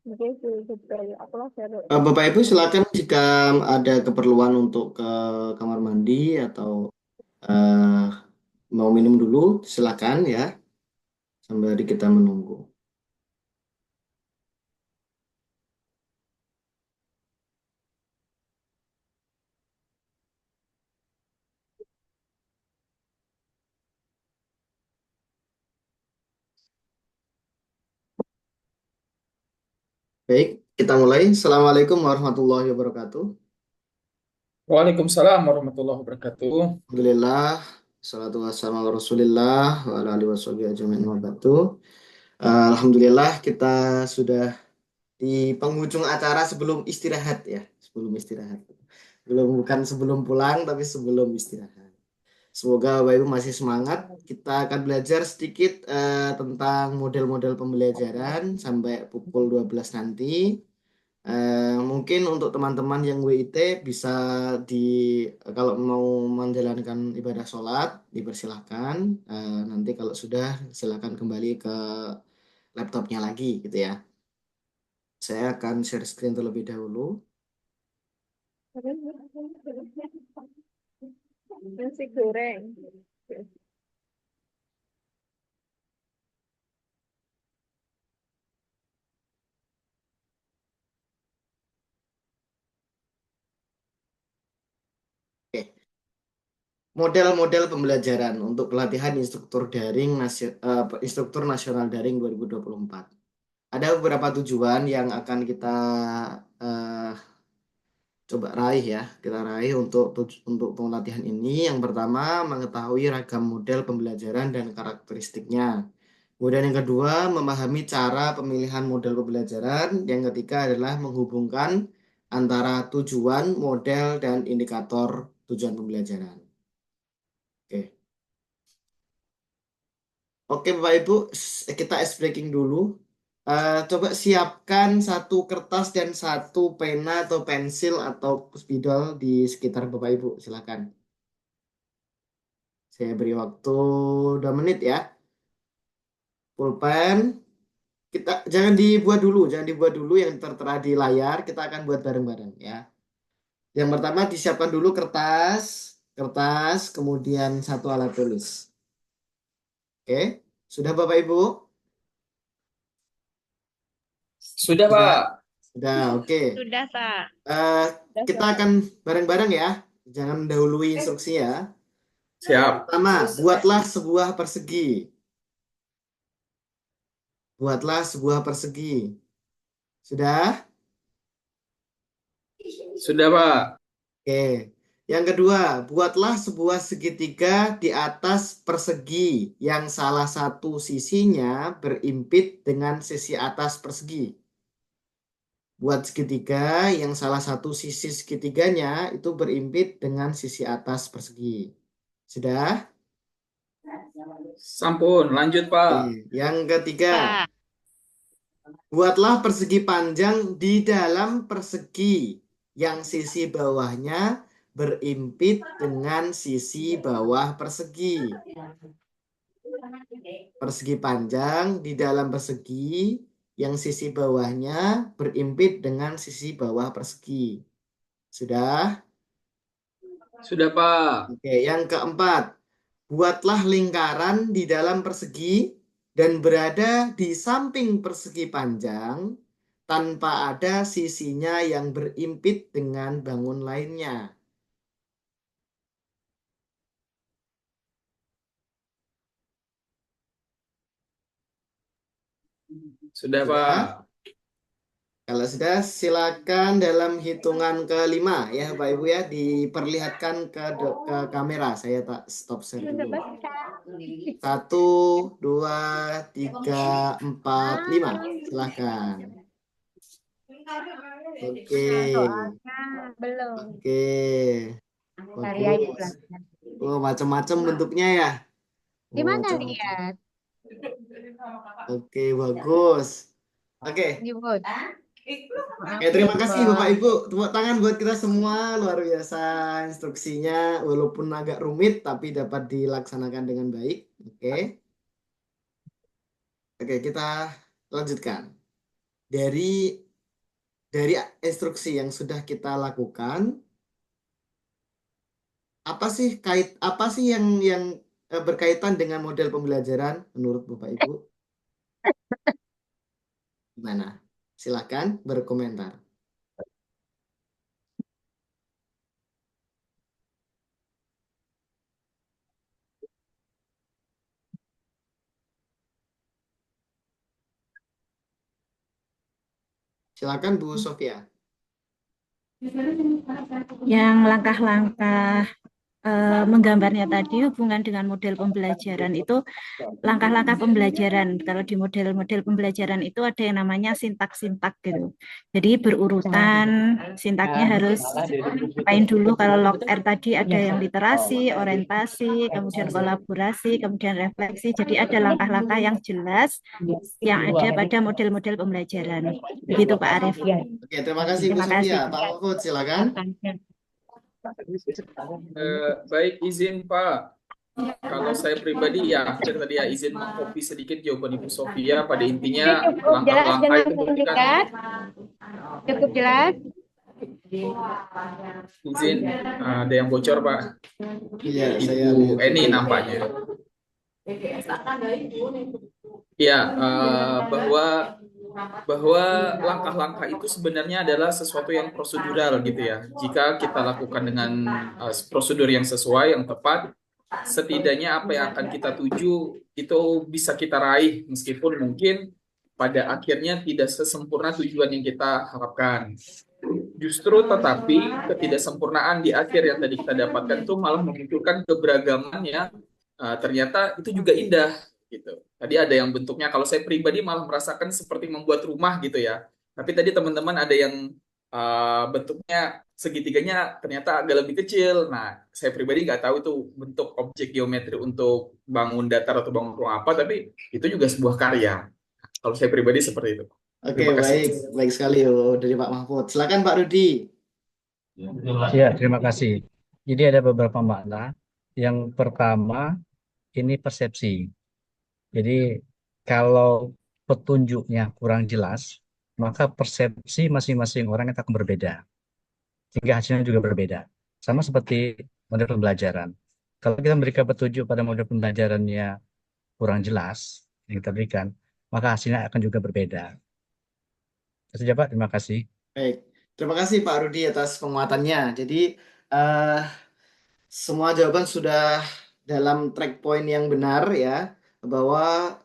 Oke sih, betul. Aku lah seru. Bapak Ibu silakan jika ada keperluan untuk ke kamar mandi atau eh, mau minum dulu, silakan ya, sambil kita menunggu. Baik, kita mulai. Assalamualaikum warahmatullahi wabarakatuh. Waalaikumsalam warahmatullahi wabarakatuh. Alhamdulillah, salatu wassalamu ala Rasulillah wa ala alihi washabihi ajma'in wa ba'du. Alhamdulillah kita sudah di penghujung acara sebelum istirahat ya, sebelum istirahat. Belum bukan sebelum pulang tapi sebelum istirahat. Semoga Bapak Ibu masih semangat. Kita akan belajar sedikit tentang model-model pembelajaran sampai pukul 12 nanti. Mungkin untuk teman-teman yang WIT bisa di kalau mau menjalankan ibadah sholat dipersilahkan. Nanti kalau sudah silakan kembali ke laptopnya lagi gitu ya. Saya akan share screen terlebih dahulu. Nasi goreng. Oke. Model-model pembelajaran untuk pelatihan instruktur nasional daring 2024. Ada beberapa tujuan yang akan kita eh, coba raih ya. Kita raih untuk pelatihan ini. Yang pertama, mengetahui ragam model pembelajaran dan karakteristiknya. Kemudian yang kedua, memahami cara pemilihan model pembelajaran. Yang ketiga adalah menghubungkan antara tujuan, model, dan indikator tujuan pembelajaran. Oke. Oke Bapak Ibu, kita ice breaking dulu. Coba siapkan satu kertas dan satu pena atau pensil atau spidol di sekitar Bapak Ibu. Silakan. Saya beri waktu 2 menit ya. Pulpen. Kita jangan dibuat dulu yang tertera di layar. Kita akan buat bareng-bareng ya. Yang pertama disiapkan dulu kertas, kemudian satu alat tulis. Oke, sudah Bapak Ibu? Sudah, Sudah, Pak. sudah. Oke. Sudah, Pak. Eh, Sudah kita akan selesai. bareng-bareng ya. Jangan mendahului instruksi ya. Siap. Pertama, buatlah sebuah persegi. Buatlah sebuah persegi. Sudah? Sudah, Pak. Oke. Yang kedua, buatlah sebuah segitiga di atas persegi yang salah satu sisinya berimpit dengan sisi atas persegi. Buat segitiga yang salah satu sisi segitiganya itu berimpit dengan sisi atas persegi. Sudah? Sampun, lanjut, Pak. Oke. Yang ketiga, Pak. buatlah persegi panjang di dalam persegi yang sisi bawahnya berimpit dengan sisi bawah persegi. Persegi panjang di dalam persegi yang sisi bawahnya berimpit dengan sisi bawah persegi. Sudah? Sudah, Pak. Oke, yang keempat, buatlah lingkaran di dalam persegi dan berada di samping persegi panjang tanpa ada sisinya yang berimpit dengan bangun lainnya. Sudah, Sudah? Pak. Kalau sudah, silakan dalam hitungan kelima ya Pak Ibu ya, diperlihatkan ke kamera. Saya tak stop share Sudah, dulu. Pak. Satu, dua, tiga, empat, lima. Silakan. Oke, Mana soalnya? Belum. oke, Cari aja bagus. lah. Oh, macam-macam bentuknya ya. Oh, Gimana macam-macam. lihat? Oke, bagus. Oke, Nyebut. oke, Maaf nih, terima kasih Bapak Bos. Ibu. Tepuk tangan buat kita semua. Luar biasa instruksinya, walaupun agak rumit, tapi dapat dilaksanakan dengan baik. Oke, oke, kita lanjutkan. Dari instruksi yang sudah kita lakukan, apa sih yang berkaitan dengan model pembelajaran menurut Bapak Ibu? Gimana? Silakan berkomentar. Silakan Bu Sofia. Yang langkah-langkah menggambarnya tadi hubungan dengan model pembelajaran itu langkah-langkah pembelajaran. Kalau di model-model pembelajaran itu ada yang namanya sintak-sintak gitu. Jadi berurutan, sintaknya harus apain dulu. Kalau log R tadi ada yang literasi, orientasi, kemudian kolaborasi, kemudian refleksi. Jadi ada langkah-langkah yang jelas yang ada pada model-model pembelajaran. Begitu Pak Arief. Oke, terima kasih Bu Terima kasih. Sofia. Pak Mahfud, silakan. Baik, izin Pak. Kalau saya pribadi ya, hampir tadi ya izin mengkopi sedikit jawaban Ibu Sofia. Pada intinya Cukup jelas langkah-langkah dengan itu berarti kan singkat. Cukup jelas. izin ada yang bocor Pak. Iya, saya Ibu lihat. Eni nampaknya. Ya, bahwa langkah-langkah itu sebenarnya adalah sesuatu yang prosedural gitu ya. Jika kita lakukan dengan prosedur yang sesuai, yang tepat, setidaknya apa yang akan kita tuju itu bisa kita raih meskipun mungkin pada akhirnya tidak sesempurna tujuan yang kita harapkan. Justru tetapi ketidaksempurnaan di akhir yang tadi kita dapatkan itu malah memunculkan keberagaman yang ternyata itu juga indah gitu. Tadi ada yang bentuknya kalau saya pribadi malah merasakan seperti membuat rumah gitu ya. Tapi tadi teman-teman ada yang bentuknya segitiganya ternyata agak lebih kecil. Nah, saya pribadi nggak tahu itu bentuk objek geometri untuk bangun datar atau bangun rumah apa, tapi itu juga sebuah karya. Kalau saya pribadi seperti itu. Oke, Terima kasih. baik sekali dari Pak Mahfud. Silakan Pak Rudi. Ya, terima kasih. Jadi ada beberapa makna. Yang pertama, ini persepsi. Jadi kalau petunjuknya kurang jelas, maka persepsi masing-masing orang itu akan berbeda. Sehingga hasilnya juga berbeda. Sama seperti model pembelajaran. Kalau kita memberikan petunjuk pada model pembelajarannya kurang jelas, yang kita berikan, maka hasilnya akan juga berbeda. Itu saja Pak, terima kasih. Baik, terima kasih Pak Rudi atas penguatannya. Jadi eh, semua jawaban sudah dalam track point yang benar ya, bahwa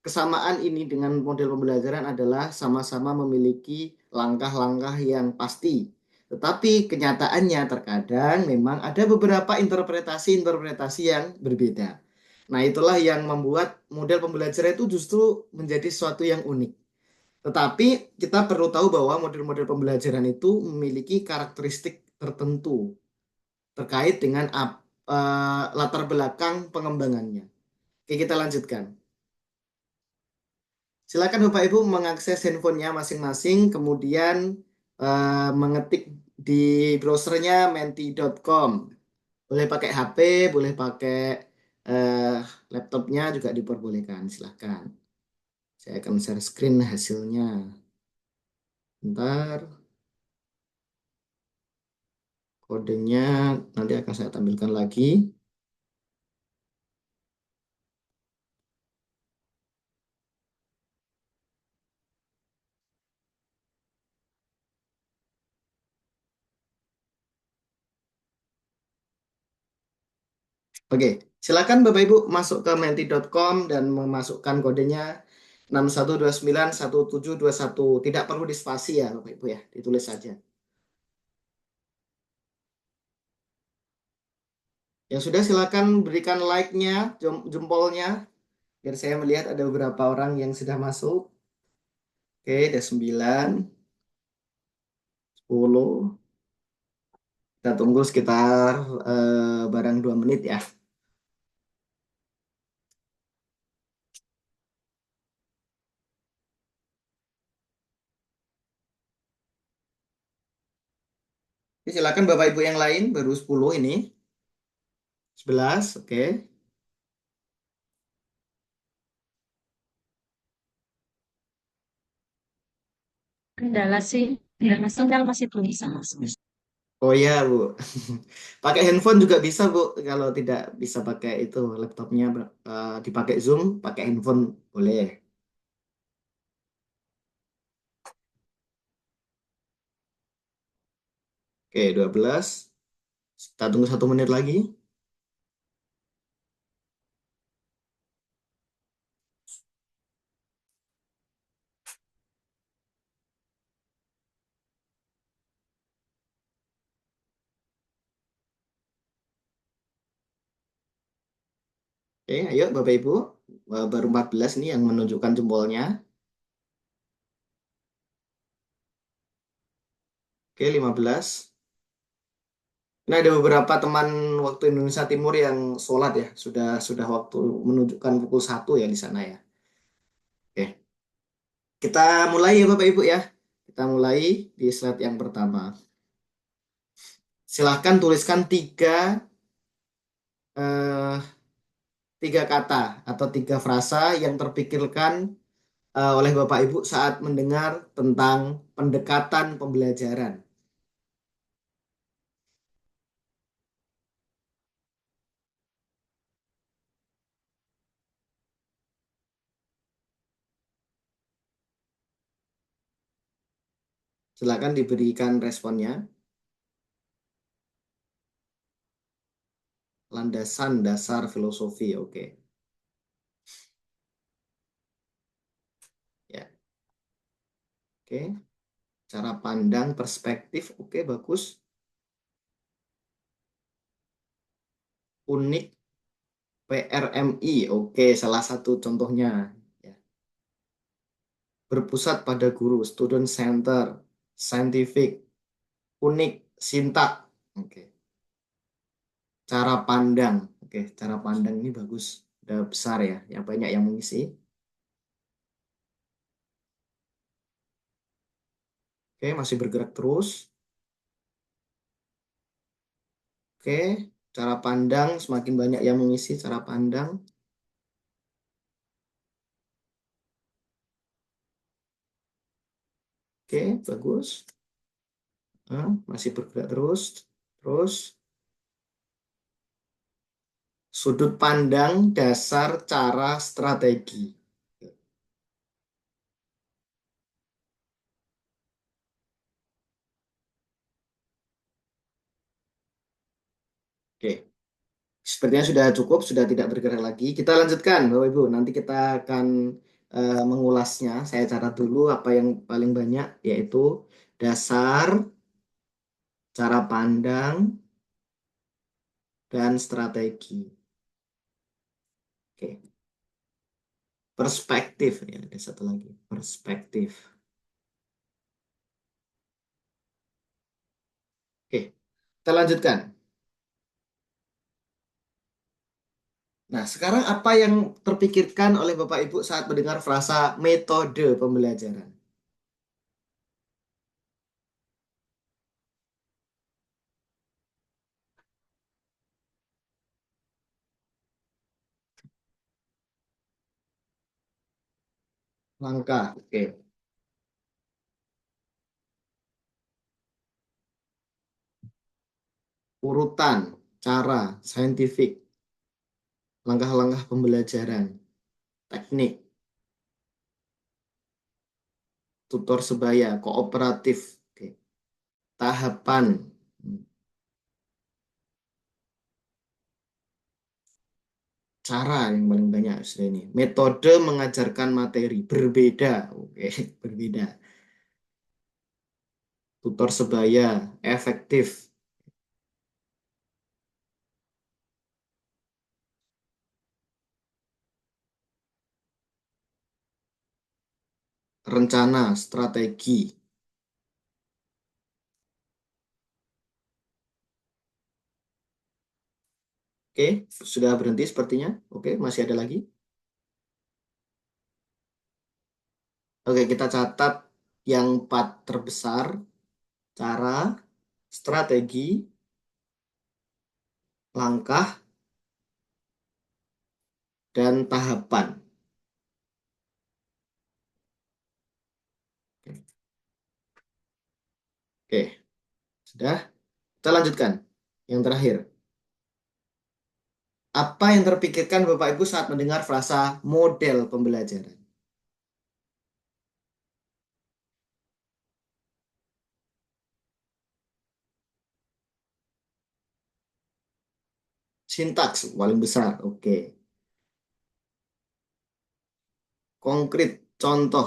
kesamaan ini dengan model pembelajaran adalah sama-sama memiliki langkah-langkah yang pasti. Tetapi kenyataannya terkadang memang ada beberapa interpretasi-interpretasi yang berbeda. Nah, itulah yang membuat model pembelajaran itu justru menjadi sesuatu yang unik. Tetapi kita perlu tahu bahwa model-model pembelajaran itu memiliki karakteristik tertentu terkait dengan latar belakang pengembangannya. Oke, kita lanjutkan. Silakan Bapak Ibu mengakses handphonenya masing-masing, kemudian mengetik di browsernya menti.com. Boleh pakai HP, boleh pakai laptopnya juga diperbolehkan. Silahkan. Saya akan share screen hasilnya. Bentar. Kodenya nanti akan saya tampilkan lagi. Oke, silakan Bapak Ibu masuk ke menti.com dan memasukkan kodenya 61291721. Tidak perlu dispasi ya Bapak Ibu ya, ditulis saja. Yang sudah silakan berikan like-nya, jempolnya, biar saya melihat ada beberapa orang yang sudah masuk. Oke, ada 9, 10. Kita tunggu sekitar barang 2 menit ya. Oke, silakan Bapak Ibu yang lain, baru 10 ini. 11, oke. Oke, Kendala sih, kendala sinyal masih belum bisa masuk. Oh ya, Bu. Pakai handphone juga bisa, Bu. Kalau tidak bisa pakai itu laptopnya dipakai Zoom, pakai handphone boleh. Oke, 12. Kita tunggu 1 menit lagi. Oke, ayo Bapak Ibu. Baru 14 nih yang menunjukkan jempolnya. Oke, 15. Ini ada beberapa teman waktu Indonesia Timur yang sholat ya. Sudah waktu menunjukkan pukul 1 ya di sana ya. Oke, kita mulai ya Bapak Ibu ya. Kita mulai di slide yang pertama. Silahkan tuliskan eh, tiga kata atau tiga frasa yang terpikirkan oleh Bapak Ibu saat mendengar tentang pendekatan pembelajaran. Silakan diberikan responnya. Landasan dasar filosofi, oke. Ya, oke. Cara pandang, perspektif, oke, bagus. Unik, PRMI, oke, salah satu contohnya. Ya. Berpusat pada guru, student center, scientific, unik, sintak, oke. Cara pandang, oke, cara pandang ini bagus, udah besar ya, yang banyak yang mengisi. Oke, masih bergerak terus. Oke, cara pandang semakin banyak yang mengisi cara pandang. Oke, bagus. Masih bergerak terus. Terus, sudut pandang dasar cara strategi. Oke, sepertinya sudah cukup, sudah tidak bergerak lagi. Kita lanjutkan, Bapak Ibu. Nanti kita akan mengulasnya. Saya catat dulu apa yang paling banyak, yaitu dasar, cara pandang, dan strategi. Oke, perspektif. Ya, ada satu lagi, perspektif. Oke, kita lanjutkan. Nah, sekarang apa yang terpikirkan oleh Bapak Ibu saat mendengar frasa metode pembelajaran? Langkah, oke. Urutan, cara, saintifik, langkah-langkah pembelajaran, teknik, tutor sebaya, kooperatif, oke. Tahapan, cara yang paling banyak sudah ini. Metode mengajarkan materi berbeda, oke, berbeda. Tutor sebaya, efektif, rencana, strategi. Oke, sudah berhenti sepertinya. Oke, masih ada lagi. Oke, kita catat yang 4 terbesar. Cara, strategi, langkah, dan tahapan. Sudah? Kita lanjutkan. Yang terakhir. Apa yang terpikirkan Bapak Ibu saat mendengar frasa model pembelajaran? Sintaks paling besar. Oke. Konkret, contoh,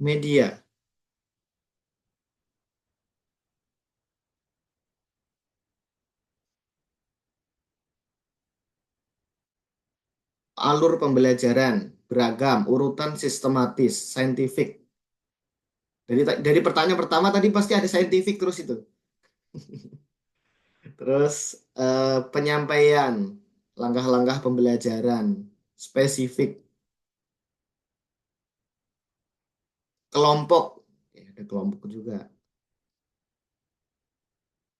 media, alur pembelajaran, beragam, urutan sistematis, saintifik. Dari pertanyaan pertama tadi pasti ada saintifik terus itu. Terus penyampaian, langkah-langkah pembelajaran, spesifik, kelompok, ya, ada kelompok juga,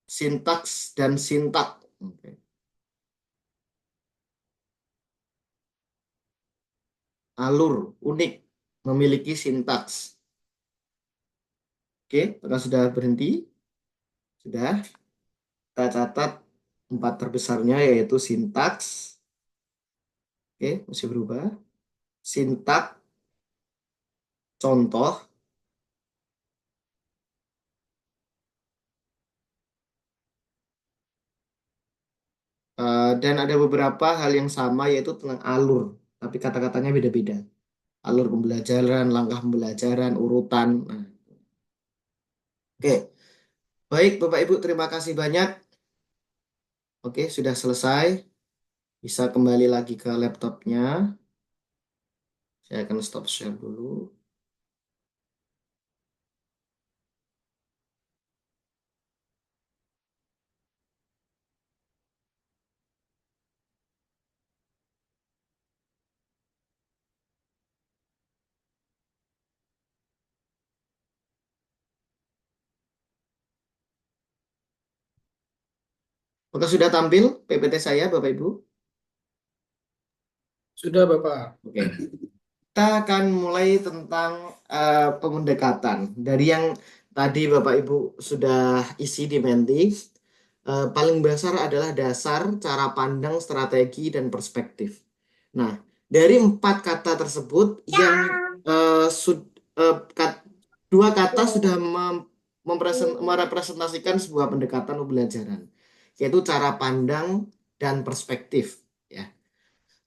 sintaks dan sintak. Oke. Alur, unik, memiliki sintaks. Oke, apakah sudah berhenti? Sudah. Kita catat 4 terbesarnya yaitu sintaks. Oke, masih berubah. Sintak, contoh, dan ada beberapa hal yang sama yaitu tentang alur, tapi kata-katanya beda-beda. Alur pembelajaran, langkah pembelajaran, urutan. Nah, oke, baik Bapak Ibu, terima kasih banyak. Oke, sudah selesai. Bisa kembali lagi ke laptopnya. Saya akan stop share dulu. Apakah sudah tampil PPT saya, Bapak Ibu? Sudah, Bapak. Oke. Kita akan mulai tentang pendekatan. Dari yang tadi Bapak Ibu sudah isi di Menti, paling dasar adalah dasar, cara pandang, strategi, dan perspektif. Nah, dari 4 kata tersebut, yang dua kata sudah merepresentasikan sebuah pendekatan pembelajaran, yaitu cara pandang dan perspektif. Ya.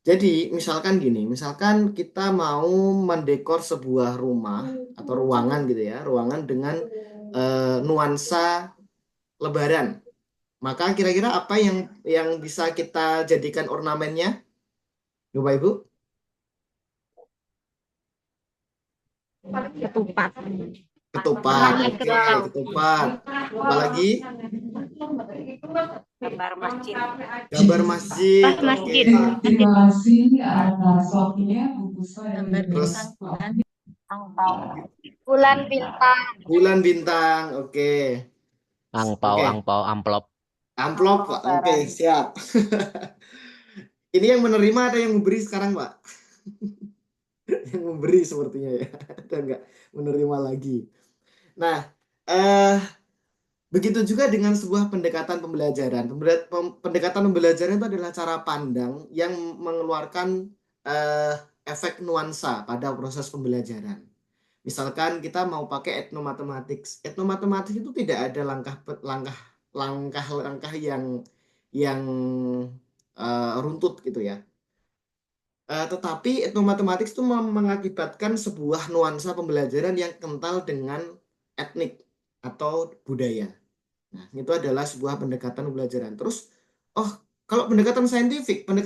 Jadi, misalkan gini, misalkan kita mau mendekor sebuah rumah atau ruangan gitu ya, ruangan dengan nuansa Lebaran. Maka kira-kira apa yang bisa kita jadikan ornamennya, Bapak Ibu? Ketupat. Ketupat, oke, ketupat. Apalagi Gambar masjid. gambar masjid, Pas masjid. oke. Terima kasih atas waktunya Bu Puspa dan Gambar Bu Terus bintang Angpau. Bulan bintang. bulan bintang, oke. Angpau, Oke, angpau, amplop. amplop, Pak. Oke, siap. Ini yang menerima ada yang memberi sekarang, Pak. Yang memberi sepertinya ya. Ada nggak menerima lagi. Nah, begitu juga dengan sebuah pendekatan pembelajaran. Pendekatan pembelajaran itu adalah cara pandang yang mengeluarkan efek nuansa pada proses pembelajaran. Misalkan kita mau pakai etnomathematics. Etnomathematics itu tidak ada langkah-langkah yang runtut gitu ya. Tetapi etnomathematics itu mengakibatkan sebuah nuansa pembelajaran yang kental dengan etnik atau budaya. Nah, itu adalah sebuah pendekatan pembelajaran. Terus, oh, kalau pendekatan saintifik kan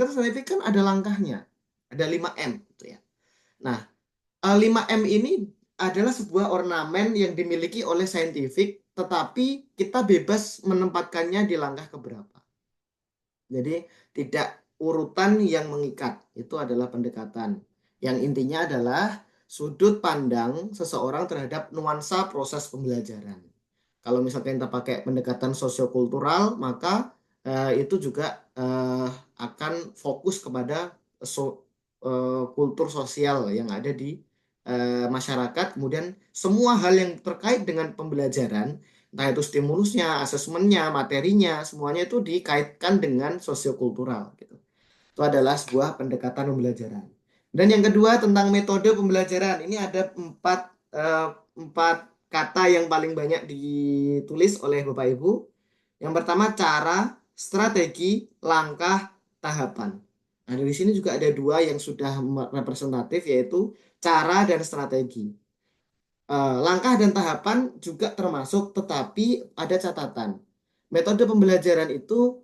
ada langkahnya. Ada 5M gitu ya. Nah, 5M ini adalah sebuah ornamen yang dimiliki oleh saintifik, tetapi kita bebas menempatkannya di langkah keberapa. Jadi tidak urutan yang mengikat. Itu adalah pendekatan. Yang intinya adalah sudut pandang seseorang terhadap nuansa proses pembelajaran. Kalau misalkan kita pakai pendekatan sosiokultural, maka itu juga akan fokus kepada kultur sosial yang ada di masyarakat, kemudian semua hal yang terkait dengan pembelajaran, entah itu stimulusnya, asesmennya, materinya, semuanya itu dikaitkan dengan sosiokultural gitu. Itu adalah sebuah pendekatan pembelajaran. Dan yang kedua tentang metode pembelajaran. Ini ada empat kata yang paling banyak ditulis oleh Bapak Ibu. Yang pertama cara, strategi, langkah, tahapan. Nah, dari sini juga ada dua yang sudah representatif, yaitu cara dan strategi. Langkah dan tahapan juga termasuk, tetapi ada catatan. Metode pembelajaran itu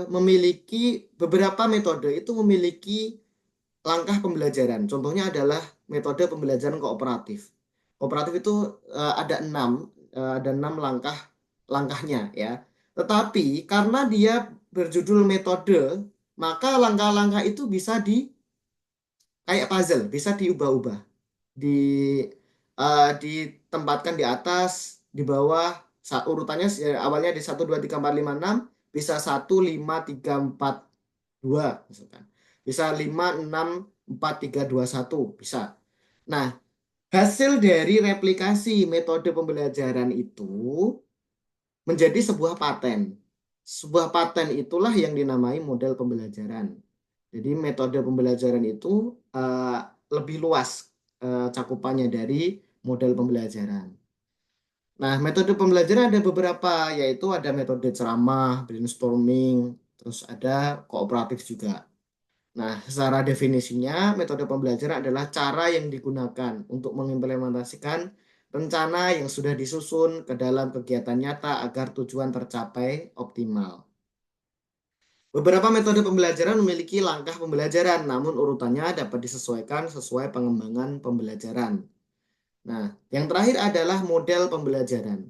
memiliki beberapa metode itu memiliki langkah pembelajaran. Contohnya adalah metode pembelajaran kooperatif. Kooperatif itu ada enam langkahnya ya. Tetapi karena dia berjudul metode, maka langkah-langkah itu bisa kayak puzzle, bisa diubah-ubah, ditempatkan di atas, di bawah, urutannya awalnya di 1, 2, 3, 4, 5, 6, bisa 1, 5, 3, 4, 2 misalkan. Bisa 5, 6, 4, 3, 2, 1, bisa. Nah, hasil dari replikasi metode pembelajaran itu menjadi sebuah paten. Sebuah paten itulah yang dinamai model pembelajaran. Jadi metode pembelajaran itu lebih luas cakupannya dari model pembelajaran. Nah, metode pembelajaran ada beberapa, yaitu ada metode ceramah, brainstorming, terus ada kooperatif juga. Nah, secara definisinya, metode pembelajaran adalah cara yang digunakan untuk mengimplementasikan rencana yang sudah disusun ke dalam kegiatan nyata agar tujuan tercapai optimal. Beberapa metode pembelajaran memiliki langkah pembelajaran, namun urutannya dapat disesuaikan sesuai pengembangan pembelajaran. Nah, yang terakhir adalah model pembelajaran.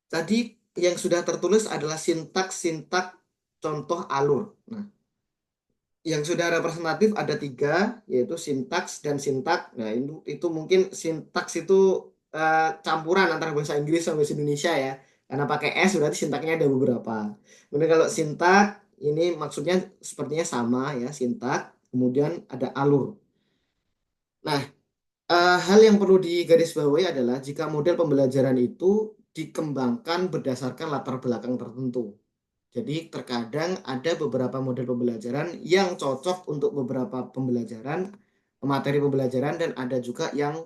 Tadi yang sudah tertulis adalah sintaks, contoh, alur. Nah, yang sudah representatif ada 3, yaitu sintaks dan sintak. Nah, itu mungkin sintaks itu campuran antara bahasa Inggris sama bahasa Indonesia ya. Karena pakai S berarti sintaknya ada beberapa. Kemudian kalau sintak ini maksudnya sepertinya sama ya, sintak. Kemudian ada alur. Nah, hal yang perlu digarisbawahi adalah jika model pembelajaran itu dikembangkan berdasarkan latar belakang tertentu. Jadi terkadang ada beberapa model pembelajaran yang cocok untuk beberapa pembelajaran, materi pembelajaran, dan ada juga yang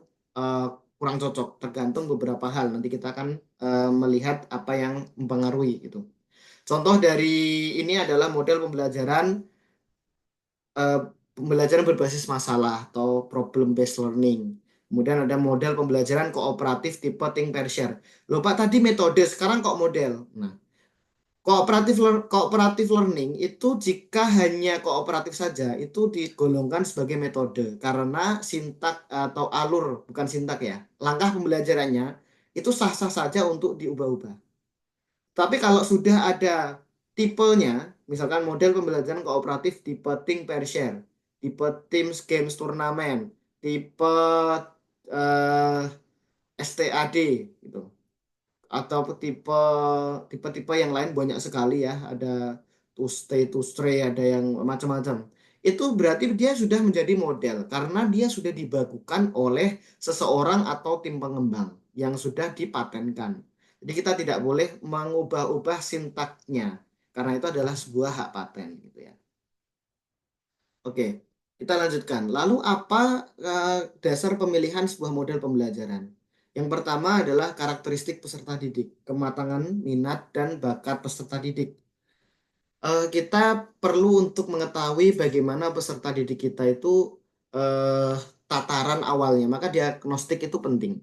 kurang cocok, tergantung beberapa hal. Nanti kita akan melihat apa yang mempengaruhi itu. Contoh dari ini adalah model pembelajaran berbasis masalah atau problem based learning. Kemudian ada model pembelajaran kooperatif tipe think pair share. Loh Pak, tadi metode, sekarang kok model. Nah, Cooperative learning itu jika hanya kooperatif saja itu digolongkan sebagai metode karena sintak atau alur, bukan sintak ya, langkah pembelajarannya itu sah-sah saja untuk diubah-ubah. Tapi kalau sudah ada tipenya, misalkan model pembelajaran kooperatif tipe think pair share, tipe teams games turnamen, tipe STAD gitu, atau tipe yang lain banyak sekali ya, ada to stray, ada yang macam-macam. Itu berarti dia sudah menjadi model karena dia sudah dibakukan oleh seseorang atau tim pengembang yang sudah dipatenkan. Jadi kita tidak boleh mengubah-ubah sintaknya karena itu adalah sebuah hak paten gitu ya. Oke, kita lanjutkan. Lalu apa dasar pemilihan sebuah model pembelajaran? Yang pertama adalah karakteristik peserta didik, kematangan, minat, dan bakat peserta didik. Kita perlu untuk mengetahui bagaimana peserta didik kita itu tataran awalnya, maka diagnostik itu penting.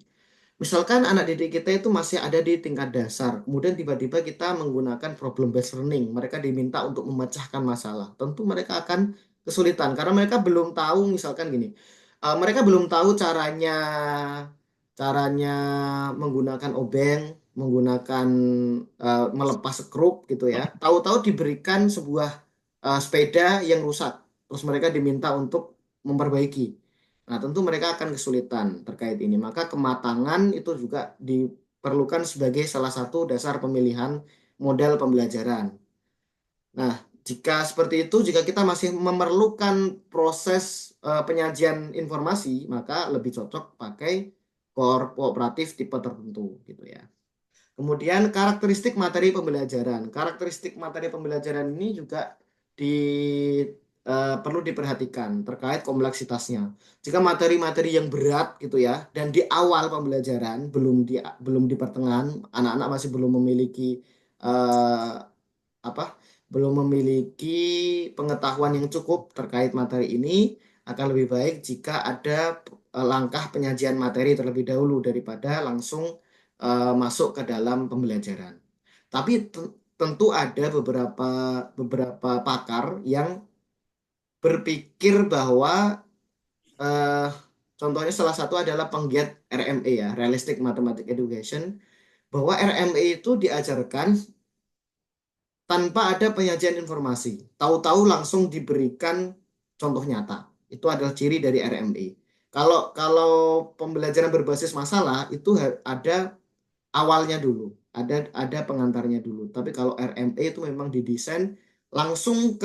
Misalkan anak didik kita itu masih ada di tingkat dasar, kemudian tiba-tiba kita menggunakan problem based learning, mereka diminta untuk memecahkan masalah. Tentu mereka akan kesulitan karena mereka belum tahu, misalkan gini, mereka belum tahu caranya menggunakan obeng, menggunakan melepas skrup gitu ya. Tahu-tahu diberikan sebuah sepeda yang rusak, terus mereka diminta untuk memperbaiki. Nah, tentu mereka akan kesulitan terkait ini. Maka kematangan itu juga diperlukan sebagai salah satu dasar pemilihan model pembelajaran. Nah, Jika seperti itu, jika kita masih memerlukan proses penyajian informasi, maka lebih cocok pakai core kooperatif tipe tertentu gitu ya. Kemudian karakteristik materi pembelajaran. Karakteristik materi pembelajaran ini juga perlu diperhatikan terkait kompleksitasnya. Jika materi-materi yang berat gitu ya, dan di awal pembelajaran belum di pertengahan, anak-anak masih belum memiliki eh, apa? Belum memiliki pengetahuan yang cukup terkait materi ini, akan lebih baik jika ada langkah penyajian materi terlebih dahulu daripada langsung masuk ke dalam pembelajaran. Tapi tentu ada beberapa pakar yang berpikir bahwa eh, contohnya salah satu adalah penggiat RME ya, Realistic Mathematics Education, bahwa RME itu diajarkan tanpa ada penyajian informasi. Tahu-tahu langsung diberikan contoh nyata. Itu adalah ciri dari RME. Kalau pembelajaran berbasis masalah itu ada awalnya dulu, ada pengantarnya dulu. Tapi kalau RME itu memang didesain langsung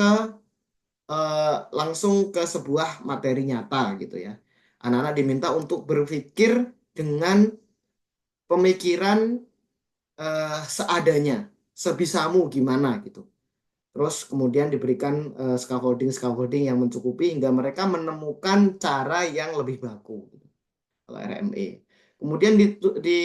ke sebuah materi nyata gitu ya. Anak-anak diminta untuk berpikir dengan pemikiran seadanya, sebisamu gimana gitu. Terus kemudian diberikan scaffolding yang mencukupi hingga mereka menemukan cara yang lebih baku gitu, kalau RME. Kemudian di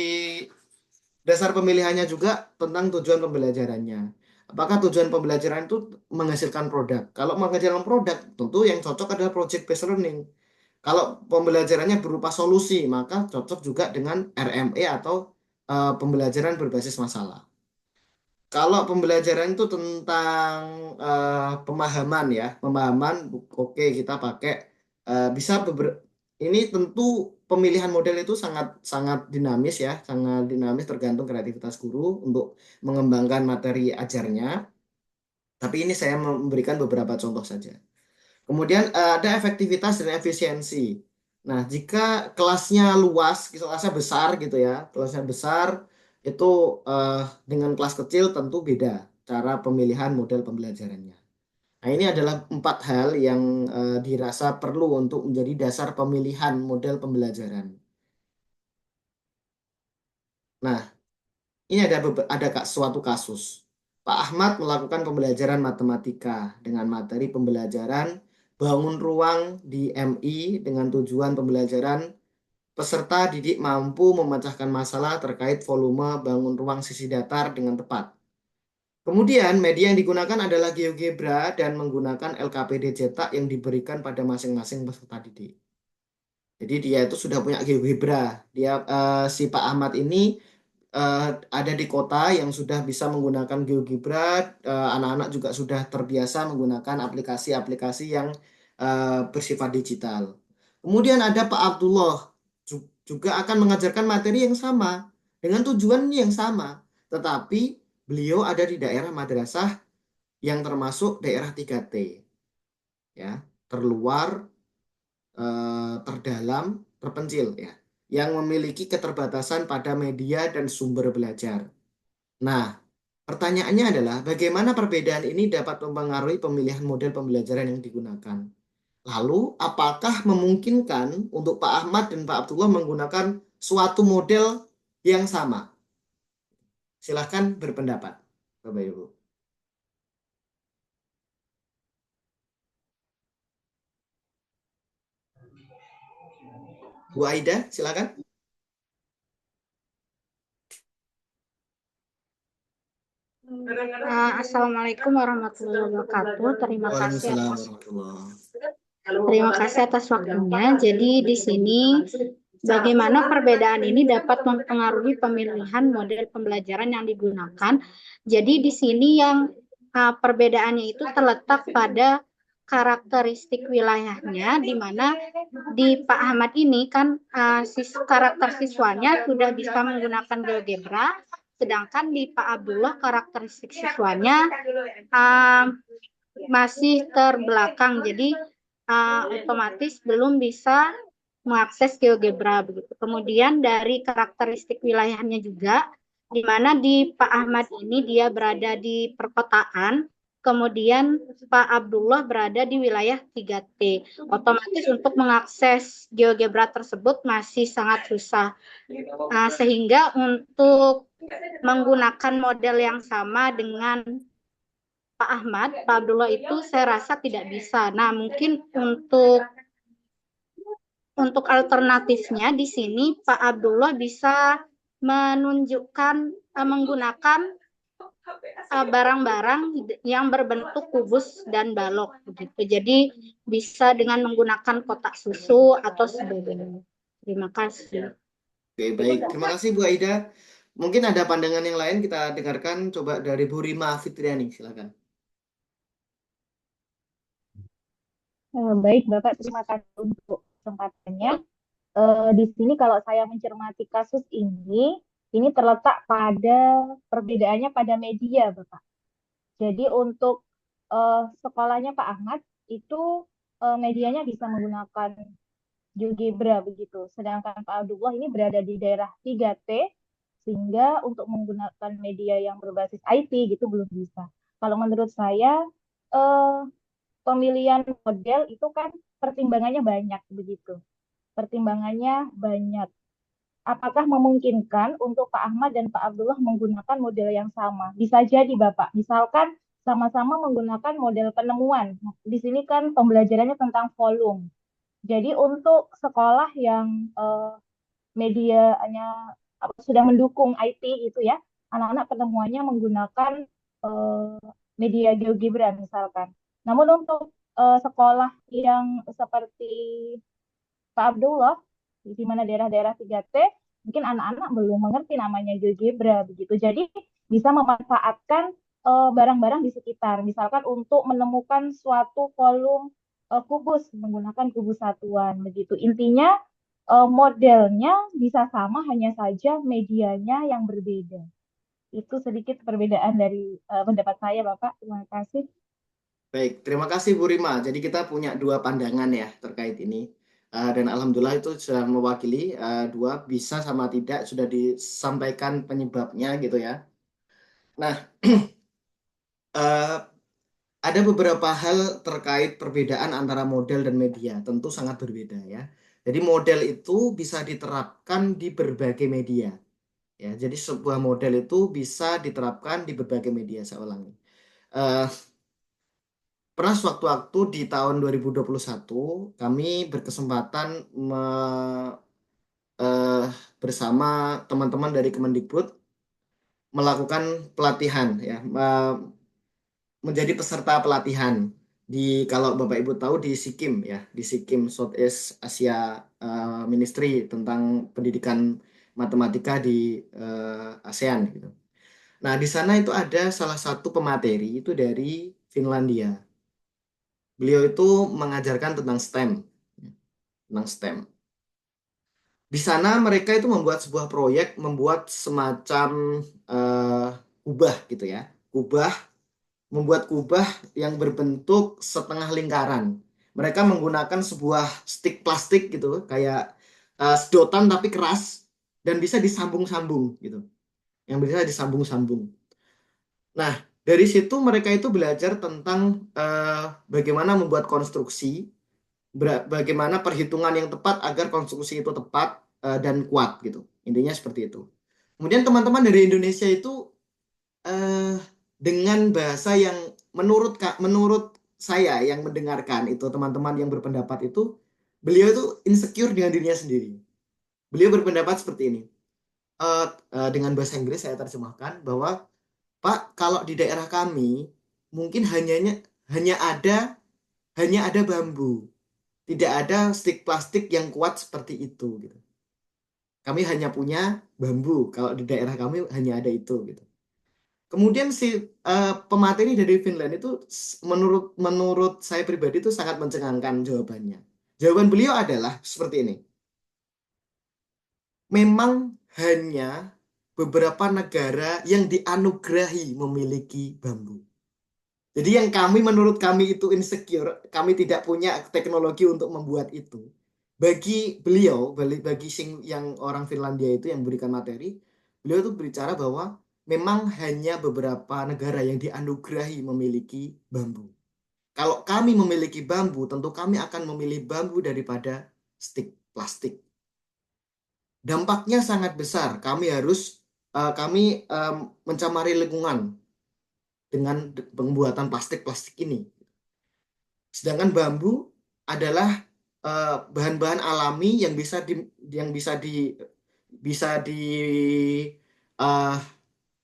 dasar pemilihannya juga tentang tujuan pembelajarannya. Apakah tujuan pembelajaran itu menghasilkan produk? Kalau menghasilkan produk, tentu yang cocok adalah project based learning. Kalau pembelajarannya berupa solusi, maka cocok juga dengan RME atau pembelajaran berbasis masalah. Kalau pembelajaran itu tentang pemahaman ya, pemahaman, oke kita pakai bisa ini tentu pemilihan model itu sangat sangat dinamis ya, sangat dinamis tergantung kreativitas guru untuk mengembangkan materi ajarnya. Tapi ini saya memberikan beberapa contoh saja. Kemudian ada efektivitas dan efisiensi. Nah, jika kelasnya luas, kelasnya besar gitu ya, kelasnya besar itu dengan kelas kecil tentu beda cara pemilihan model pembelajarannya. Nah, ini adalah 4 hal yang dirasa perlu untuk menjadi dasar pemilihan model pembelajaran. Nah, ini ada suatu kasus. Pak Ahmad melakukan pembelajaran matematika dengan materi pembelajaran bangun ruang di MI dengan tujuan pembelajaran peserta didik mampu memecahkan masalah terkait volume bangun ruang sisi datar dengan tepat. Kemudian media yang digunakan adalah GeoGebra dan menggunakan LKPD cetak yang diberikan pada masing-masing peserta didik. Jadi dia itu sudah punya GeoGebra. Si Pak Ahmad ini ada di kota yang sudah bisa menggunakan GeoGebra, anak-anak juga sudah terbiasa menggunakan aplikasi-aplikasi yang bersifat digital. Kemudian ada Pak Abdullah, juga akan mengajarkan materi yang sama, dengan tujuan yang sama, tetapi beliau ada di daerah madrasah yang termasuk daerah 3T, ya, terluar, terdalam, terpencil, ya, yang memiliki keterbatasan pada media dan sumber belajar. Nah, pertanyaannya adalah bagaimana perbedaan ini dapat mempengaruhi pemilihan model pembelajaran yang digunakan? Lalu, apakah memungkinkan untuk Pak Ahmad dan Pak Abdullah menggunakan suatu model yang sama? Silahkan berpendapat, Bapak Ibu. Bu Aida, silakan. Assalamualaikum warahmatullahi wabarakatuh. Terima kasih Waalaikumsalam atas warahmatullahi. waktunya. Jadi di sini bagaimana perbedaan ini dapat mempengaruhi pemilihan model pembelajaran yang digunakan. Jadi di sini yang perbedaannya itu terletak pada karakteristik wilayahnya, di mana di Pak Ahmad ini kan karakter siswanya sudah bisa menggunakan GeoGebra, sedangkan di Pak Abdullah karakteristik siswanya masih terbelakang, jadi otomatis belum bisa mengakses GeoGebra begitu. Kemudian dari karakteristik wilayahnya juga, di mana di Pak Ahmad ini dia berada di perkotaan, kemudian Pak Abdullah berada di wilayah 3T. Otomatis untuk mengakses GeoGebra tersebut masih sangat susah. Sehingga untuk menggunakan model yang sama dengan Pak Ahmad, Pak Abdullah itu saya rasa tidak bisa. Nah, mungkin untuk alternatifnya di sini Pak Abdullah bisa menunjukkan menggunakan barang-barang yang berbentuk kubus dan balok begitu. Jadi bisa dengan menggunakan kotak susu atau sebagainya. Terima kasih. Oke, baik. Terima kasih Bu Aida. Mungkin ada pandangan yang lain kita dengarkan coba dari Bu Rima Fitriani, silakan. Baik, Bapak, terima kasih untuk kesempatannya. Di sini kalau saya mencermati kasus ini terletak pada perbedaannya pada media, Bapak. Jadi untuk sekolahnya Pak Ahmad itu medianya bisa menggunakan GeoGebra begitu. Sedangkan Pak Abdullah ini berada di daerah 3T sehingga untuk menggunakan media yang berbasis IT gitu belum bisa. Kalau menurut saya pemilihan model itu kan pertimbangannya banyak begitu. Pertimbangannya banyak. Apakah memungkinkan untuk Pak Ahmad dan Pak Abdullah menggunakan model yang sama? Bisa jadi, Bapak. Misalkan sama-sama menggunakan model penemuan. Di sini kan pembelajarannya tentang volume. Jadi untuk sekolah yang medianya sudah mendukung IT itu ya, anak-anak penemuannya menggunakan media GeoGebra misalkan. Namun untuk sekolah yang seperti Pak Abdullah, di mana daerah-daerah 3T, mungkin anak-anak belum mengerti namanya GeoGebra begitu. Jadi bisa memanfaatkan barang-barang di sekitar, misalkan untuk menemukan suatu volume kubus menggunakan kubus satuan begitu. Intinya modelnya bisa sama, hanya saja medianya yang berbeda. Itu sedikit perbedaan dari pendapat saya, Bapak. Terima kasih. Baik, terima kasih Bu Rima. Jadi kita punya dua pandangan ya terkait ini. Dan alhamdulillah itu sudah mewakili dua, bisa sama tidak sudah disampaikan penyebabnya gitu ya. Nah, ada beberapa hal terkait perbedaan antara model dan media, tentu sangat berbeda ya. Jadi model itu bisa diterapkan di berbagai media. Ya, jadi sebuah model itu bisa diterapkan di berbagai media, saya ulangi. Pernah sewaktu-waktu di tahun 2021 kami berkesempatan bersama teman-teman dari Kemendikbud melakukan pelatihan ya, menjadi peserta pelatihan di, kalau Bapak Ibu tahu, di SIKIM ya, di SIKIM Southeast Asia Ministry tentang pendidikan matematika di ASEAN gitu. Nah, di sana itu ada salah satu pemateri itu dari Finlandia. Beliau itu mengajarkan tentang STEM. Di sana mereka itu membuat sebuah proyek, membuat semacam kubah gitu ya. Membuat kubah yang berbentuk setengah lingkaran. Mereka menggunakan sebuah stik plastik gitu, kayak sedotan tapi keras dan bisa disambung-sambung gitu. Yang bisa disambung-sambung. Nah, dari situ mereka itu belajar tentang bagaimana membuat konstruksi, bagaimana perhitungan yang tepat agar konstruksi itu tepat dan kuat gitu. Intinya seperti itu. Kemudian teman-teman dari Indonesia itu dengan bahasa yang menurut saya yang mendengarkan itu, teman-teman yang berpendapat itu, beliau itu insecure dengan dirinya sendiri. Beliau berpendapat seperti ini. Dengan bahasa Inggris saya terjemahkan bahwa, Pak, kalau di daerah kami mungkin hanya ada bambu, tidak ada stik plastik yang kuat seperti itu gitu. Kami hanya punya bambu, kalau di daerah kami hanya ada itu gitu. Kemudian si pemateri dari Finland itu menurut saya pribadi itu sangat mencengangkan jawabannya. Jawaban beliau adalah seperti ini. Memang hanya beberapa negara yang dianugerahi memiliki bambu. Jadi yang menurut kami itu insecure, kami tidak punya teknologi untuk membuat itu. Bagi beliau, bagi yang orang Finlandia itu yang memberikan materi, beliau itu berbicara bahwa memang hanya beberapa negara yang dianugerahi memiliki bambu. Kalau kami memiliki bambu, tentu kami akan memilih bambu daripada stick plastik. Dampaknya sangat besar. Kami mencemari lingkungan dengan pembuatan plastik-plastik ini. Sedangkan bambu adalah bahan-bahan alami yang bisa di bisa di eh,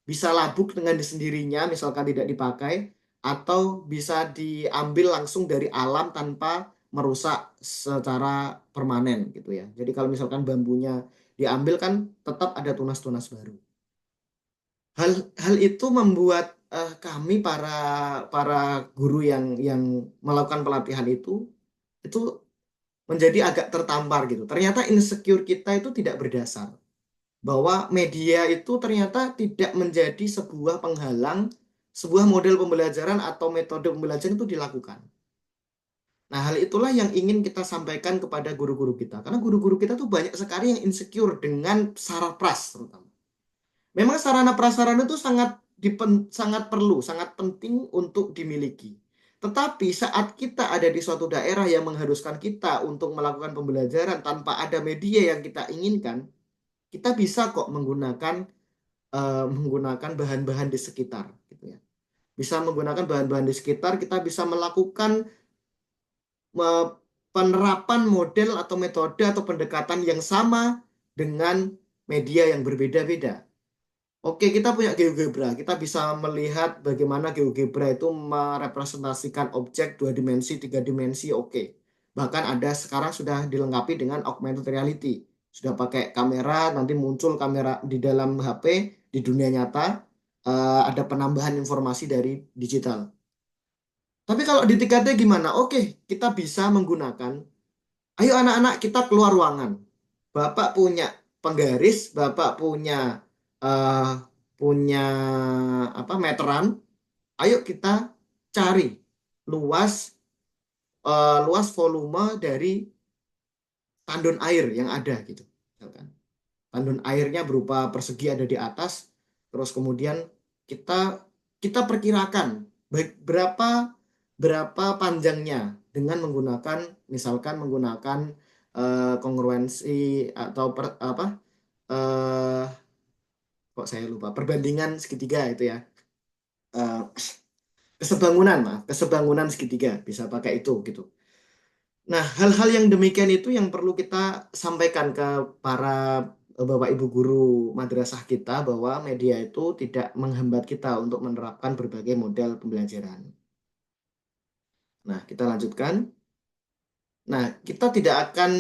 bisa labuk dengan sendirinya, misalkan tidak dipakai, atau bisa diambil langsung dari alam tanpa merusak secara permanen gitu ya. Jadi kalau misalkan bambunya diambil kan tetap ada tunas-tunas baru. Hal itu membuat kami para guru yang melakukan pelatihan itu menjadi agak tertampar gitu. Ternyata insecure kita itu tidak berdasar. Bahwa media itu ternyata tidak menjadi sebuah penghalang sebuah model pembelajaran atau metode pembelajaran itu dilakukan. Nah, hal itulah yang ingin kita sampaikan kepada guru-guru kita. Karena guru-guru kita tuh banyak sekali yang insecure dengan sarapras terutama. Memang sarana prasarana itu sangat perlu, sangat penting untuk dimiliki. Tetapi saat kita ada di suatu daerah yang mengharuskan kita untuk melakukan pembelajaran tanpa ada media yang kita inginkan, kita bisa kok menggunakan bahan-bahan di sekitar gitu ya. Bisa menggunakan bahan-bahan di sekitar, kita bisa melakukan penerapan model atau metode atau pendekatan yang sama dengan media yang berbeda-beda. Oke, kita punya GeoGebra. Kita bisa melihat bagaimana GeoGebra itu merepresentasikan objek 2 dimensi, 3 dimensi. Oke. Bahkan ada sekarang sudah dilengkapi dengan augmented reality. Sudah pakai kamera, nanti muncul kamera di dalam HP, di dunia nyata, ada penambahan informasi dari digital. Tapi kalau di 3D gimana? Oke, kita bisa menggunakan, ayo anak-anak kita keluar ruangan. Bapak punya penggaris, Bapak punya eh, meteran. Ayo kita cari luas luas volume dari tandon air yang ada gitu. Misalkan. Tandon airnya berupa persegi ada di atas, terus kemudian kita kita perkirakan berapa panjangnya dengan misalkan menggunakan kongruensi atau kok saya lupa, perbandingan segitiga itu ya. Eh, kesebangunan segitiga bisa pakai itu gitu. Nah, hal-hal yang demikian itu yang perlu kita sampaikan ke para Bapak Ibu guru madrasah kita bahwa media itu tidak menghambat kita untuk menerapkan berbagai model pembelajaran. Nah, kita lanjutkan. Nah, kita tidak akan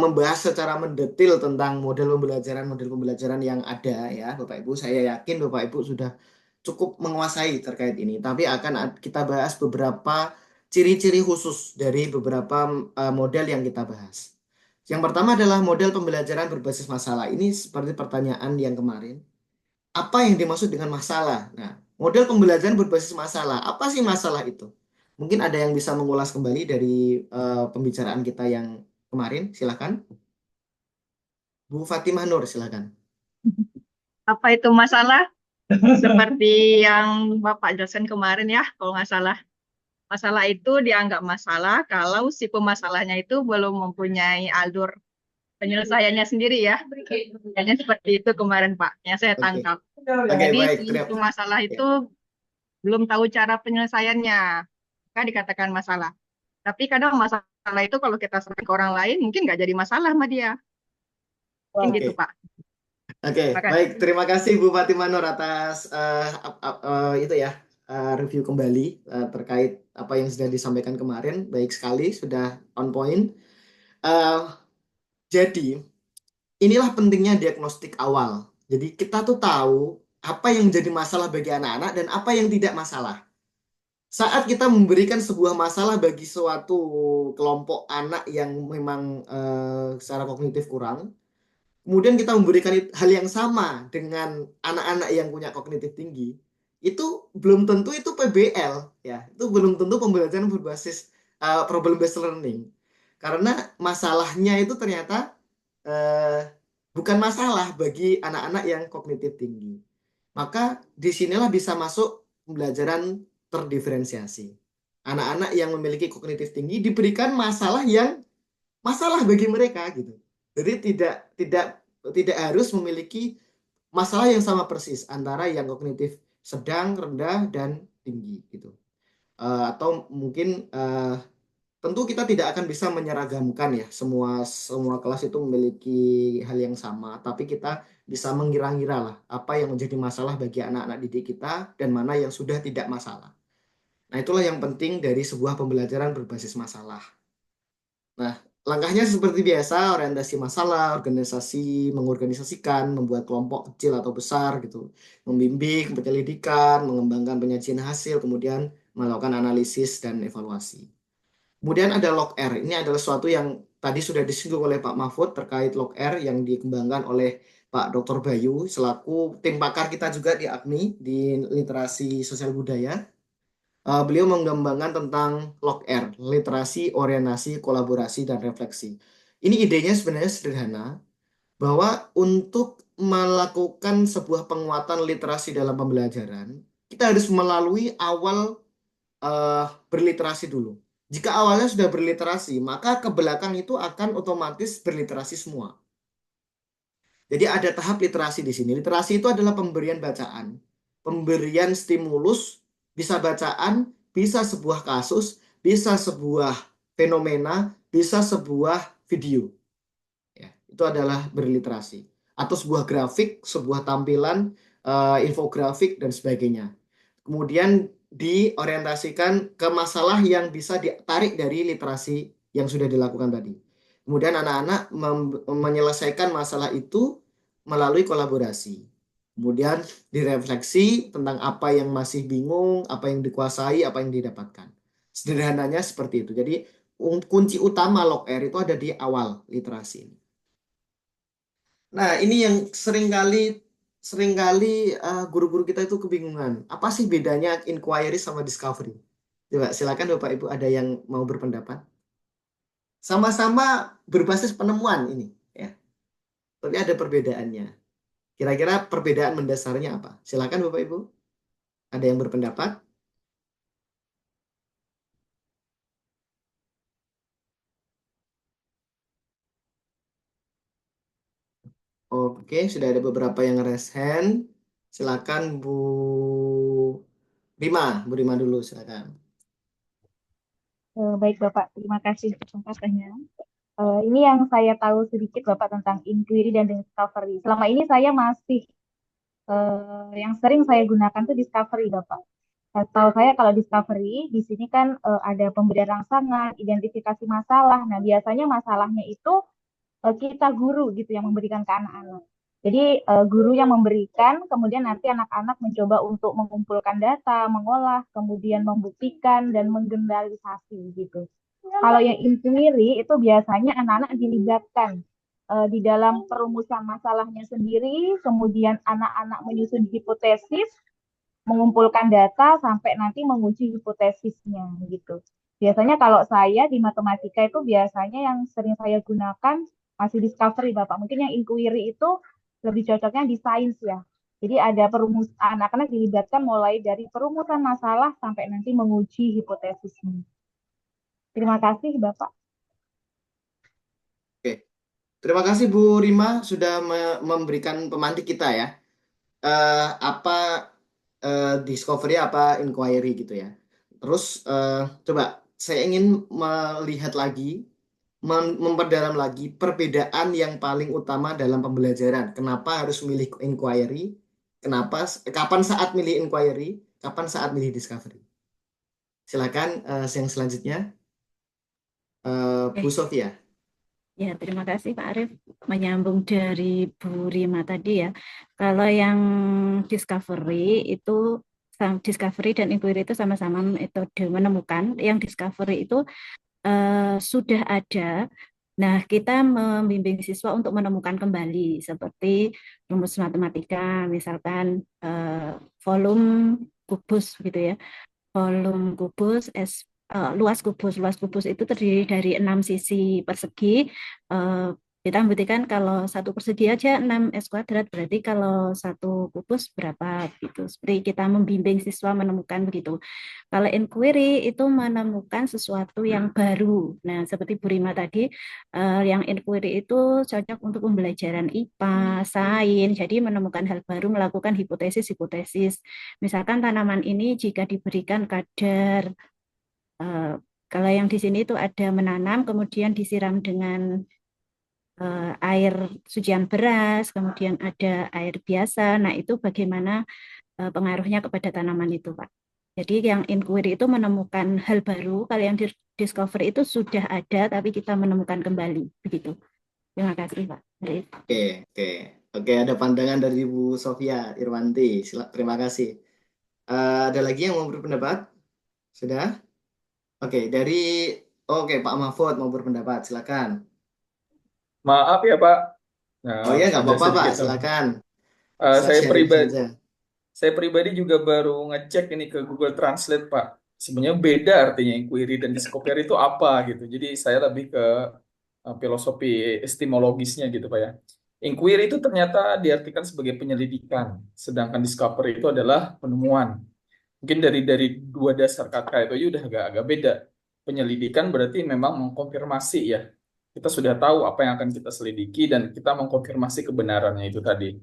membahas secara mendetil tentang model pembelajaran yang ada ya, Bapak Ibu. Saya yakin Bapak Ibu sudah cukup menguasai terkait ini, tapi akan kita bahas beberapa ciri-ciri khusus dari beberapa model yang kita bahas. Yang pertama adalah model pembelajaran berbasis masalah. Ini seperti pertanyaan yang kemarin. Apa yang dimaksud dengan masalah? Nah, model pembelajaran berbasis masalah. Apa sih masalah itu? Mungkin ada yang bisa mengulas kembali dari pembicaraan kita yang kemarin. Silakan. Bu Fatimah Nur, silakan. Apa itu masalah? Seperti yang Bapak jelaskan kemarin ya, kalau nggak salah. Masalah itu dianggap masalah kalau si pemasalahnya itu belum mempunyai alur penyelesaiannya sendiri ya. Kayaknya seperti itu kemarin Pak, yang saya Oke. tangkap. Oke, Jadi baik. si pemasalah itu belum tahu cara penyelesaiannya, kan dikatakan masalah. Tapi kadang masalah itu kalau kita sering ke orang lain, mungkin nggak jadi masalah sama dia. Mungkin Oke. gitu Pak. Oke, baik. Terima kasih Bu Fatimah Nur atas itu ya review kembali terkait apa yang sudah disampaikan kemarin. Baik sekali, sudah on point. Jadi inilah pentingnya diagnostik awal. Jadi kita tuh tahu apa yang menjadi masalah bagi anak-anak dan apa yang tidak masalah. Saat kita memberikan sebuah masalah bagi suatu kelompok anak yang memang secara kognitif kurang, kemudian kita memberikan hal yang sama dengan anak-anak yang punya kognitif tinggi, itu belum tentu itu PBL ya, itu belum tentu pembelajaran berbasis problem based learning, karena masalahnya itu ternyata bukan masalah bagi anak-anak yang kognitif tinggi. maka disinilah bisa masuk pembelajaran terdiferensiasi. Anak-anak yang memiliki kognitif tinggi diberikan masalah yang masalah bagi mereka gitu. Jadi tidak harus memiliki masalah yang sama persis antara yang kognitif sedang, rendah, dan tinggi gitu. Atau mungkin tentu kita tidak akan bisa menyeragamkan ya semua kelas itu memiliki hal yang sama, tapi kita bisa mengira-ngira lah apa yang menjadi masalah bagi anak-anak didik kita dan mana yang sudah tidak masalah. Nah, itulah yang penting dari sebuah pembelajaran berbasis masalah. Nah, langkahnya seperti biasa, orientasi masalah, organisasi, mengorganisasikan, membuat kelompok kecil atau besar gitu, membimbing penyelidikan, mengembangkan penyajian hasil, kemudian melakukan analisis dan evaluasi. Kemudian ada log R. Ini adalah sesuatu yang tadi sudah disinggung oleh Pak Mahfud terkait log R yang dikembangkan oleh Pak Dr. Bayu selaku tim pakar kita juga di AKMI di literasi sosial budaya. Beliau mengembangkan tentang log R, literasi, orientasi, kolaborasi, dan refleksi. Ini idenya sebenarnya sederhana, bahwa untuk melakukan sebuah penguatan literasi dalam pembelajaran, kita harus melalui awal berliterasi dulu. Jika awalnya sudah berliterasi, maka ke belakang itu akan otomatis berliterasi semua. Jadi ada tahap literasi di sini. Literasi itu adalah pemberian bacaan, pemberian stimulus, bisa bacaan, bisa sebuah kasus, bisa sebuah fenomena, bisa sebuah video. Ya, itu adalah berliterasi. Atau sebuah grafik, sebuah tampilan, infografik, dan sebagainya. Kemudian diorientasikan ke masalah yang bisa ditarik dari literasi yang sudah dilakukan tadi. Kemudian anak-anak menyelesaikan masalah itu melalui kolaborasi. Kemudian direfleksi tentang apa yang masih bingung, apa yang dikuasai, apa yang didapatkan. Sederhananya seperti itu. Jadi kunci utama log R itu ada di awal literasi ini. Nah, ini yang seringkali guru-guru kita itu kebingungan. Apa sih bedanya inquiry sama discovery? Coba silakan Bapak Ibu ada yang mau berpendapat. Sama-sama berbasis penemuan ini, ya. Tapi ada perbedaannya. Kira-kira perbedaan mendasarnya apa? Silakan Bapak Ibu. Ada yang berpendapat? Oke, sudah ada beberapa yang raise hand. Silakan Bu Rima dulu silakan. Baik Bapak, terima kasih kesempatannya. Ini yang saya tahu sedikit Bapak tentang inquiry dan discovery. Selama ini saya masih yang sering saya gunakan tuh discovery Bapak. Tahu saya kalau discovery di sini kan ada pemberian rangsangan, identifikasi masalah. Nah, biasanya masalahnya itu kita guru gitu yang memberikan ke anak-anak. Jadi guru yang memberikan, kemudian nanti anak-anak mencoba untuk mengumpulkan data, mengolah, kemudian membuktikan dan menggeneralisasi gitu. Kalau yang inquiry itu biasanya anak-anak dilibatkan di dalam perumusan masalahnya sendiri, kemudian anak-anak menyusun hipotesis, mengumpulkan data sampai nanti menguji hipotesisnya gitu. Biasanya kalau saya di matematika itu biasanya yang sering saya gunakan masih discovery Bapak. Mungkin yang inquiry itu lebih cocoknya di sains ya. Jadi ada anak-anak dilibatkan mulai dari perumusan masalah sampai nanti menguji hipotesisnya. Terima kasih Bapak. Oke. Terima kasih Bu Rima sudah memberikan pemantik kita ya. Apa discovery apa inquiry gitu ya. Terus coba saya ingin melihat lagi, memperdalam lagi perbedaan yang paling utama dalam pembelajaran. Kenapa harus milih inquiry? Kapan saat milih inquiry? Kapan saat milih discovery? Silakan yang selanjutnya, Bu Sofia. Ya, terima kasih Pak Arief. Menyambung dari Bu Rima tadi ya, kalau yang discovery dan inquiry itu sama-sama metode menemukan. Yang discovery itu sudah ada. Nah, kita membimbing siswa untuk menemukan kembali seperti rumus matematika, misalkan volume kubus gitu ya. Volume kubus luas kubus itu terdiri dari 6 sisi persegi Kita membuktikan kalau satu persegi aja 6 S kuadrat, berarti kalau satu kubus berapa gitu. Seperti kita membimbing siswa menemukan begitu. Kalau inquiry itu menemukan sesuatu yang baru. Nah, seperti Bu Rima tadi, yang inquiry itu cocok untuk pembelajaran IPA, sains, jadi menemukan hal baru, melakukan hipotesis-hipotesis. Misalkan tanaman ini jika diberikan kadar, kalau yang di sini itu ada menanam, kemudian disiram dengan air sucian beras, kemudian ada air biasa. Nah, itu bagaimana pengaruhnya kepada tanaman itu, Pak. Jadi yang inquiry itu menemukan hal baru, kalau yang discover itu sudah ada, tapi kita menemukan kembali. Begitu. Terima kasih, Pak. Oke, ada pandangan dari Bu Sofia Irwanti. Terima kasih. Ada lagi yang mau berpendapat? Sudah? Oke, Pak Mahfud mau berpendapat, silakan. Maaf ya Pak. Oh iya, nggak ada apa-apa Pak, sedikit. silakan. Bisa Saya sharing pribadi saja. saya pribadi juga baru ngecek ini ke Google Translate Pak. Sebenarnya beda artinya inquiry dan discovery itu apa gitu. Jadi saya lebih ke filosofi epistemologisnya gitu Pak ya. Inquiry itu ternyata diartikan sebagai penyelidikan, sedangkan discovery itu adalah penemuan. Mungkin dari dua dasar kata itu aja udah agak beda. Penyelidikan berarti memang mengkonfirmasi ya. Kita sudah tahu apa yang akan kita selidiki dan kita mengkonfirmasi kebenarannya itu tadi.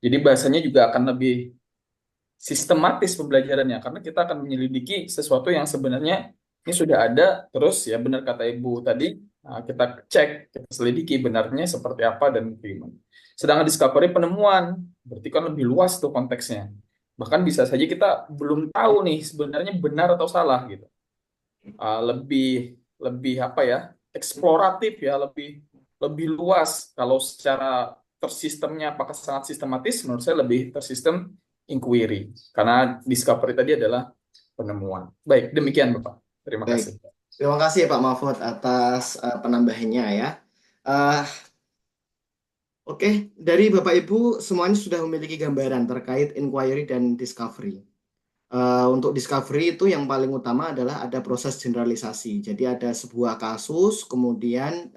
Jadi bahasanya juga akan lebih sistematis pembelajarannya karena kita akan menyelidiki sesuatu yang sebenarnya ini sudah ada, terus ya benar kata Ibu tadi, kita cek, kita selidiki benarnya seperti apa dan bagaimana. Sedangkan discovery penemuan, berarti kan lebih luas tuh konteksnya. Bahkan bisa saja kita belum tahu nih sebenarnya benar atau salah gitu. Lebih apa ya, eksploratif ya, lebih luas. Kalau secara tersistemnya apakah sangat sistematis, menurut saya lebih tersistem inquiry karena discovery tadi adalah penemuan. Baik, demikian Bapak. Terima Baik. kasih. Terima kasih Pak Mahfud atas penambahannya ya. Oke, dari Bapak Ibu semuanya sudah memiliki gambaran terkait inquiry dan discovery. Untuk discovery itu yang paling utama adalah ada proses generalisasi. Jadi ada sebuah kasus, kemudian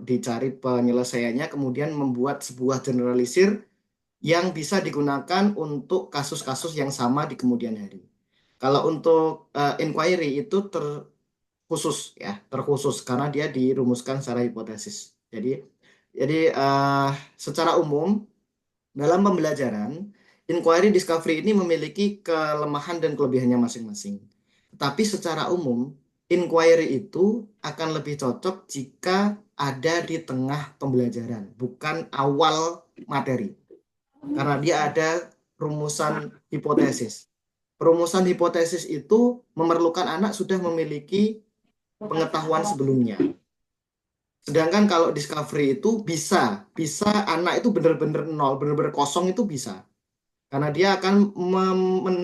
dicari penyelesaiannya, kemudian membuat sebuah generalisir yang bisa digunakan untuk kasus-kasus yang sama di kemudian hari. Kalau untuk inquiry itu terkhusus karena dia dirumuskan secara hipotesis. Jadi secara umum dalam pembelajaran, inquiry discovery ini memiliki kelemahan dan kelebihannya masing-masing. Tapi secara umum, inquiry itu akan lebih cocok jika ada di tengah pembelajaran, bukan awal materi. Karena dia ada rumusan hipotesis. Rumusan hipotesis itu memerlukan anak sudah memiliki pengetahuan sebelumnya. Sedangkan kalau discovery itu bisa anak itu benar-benar nol, benar-benar kosong itu bisa. Karena dia akan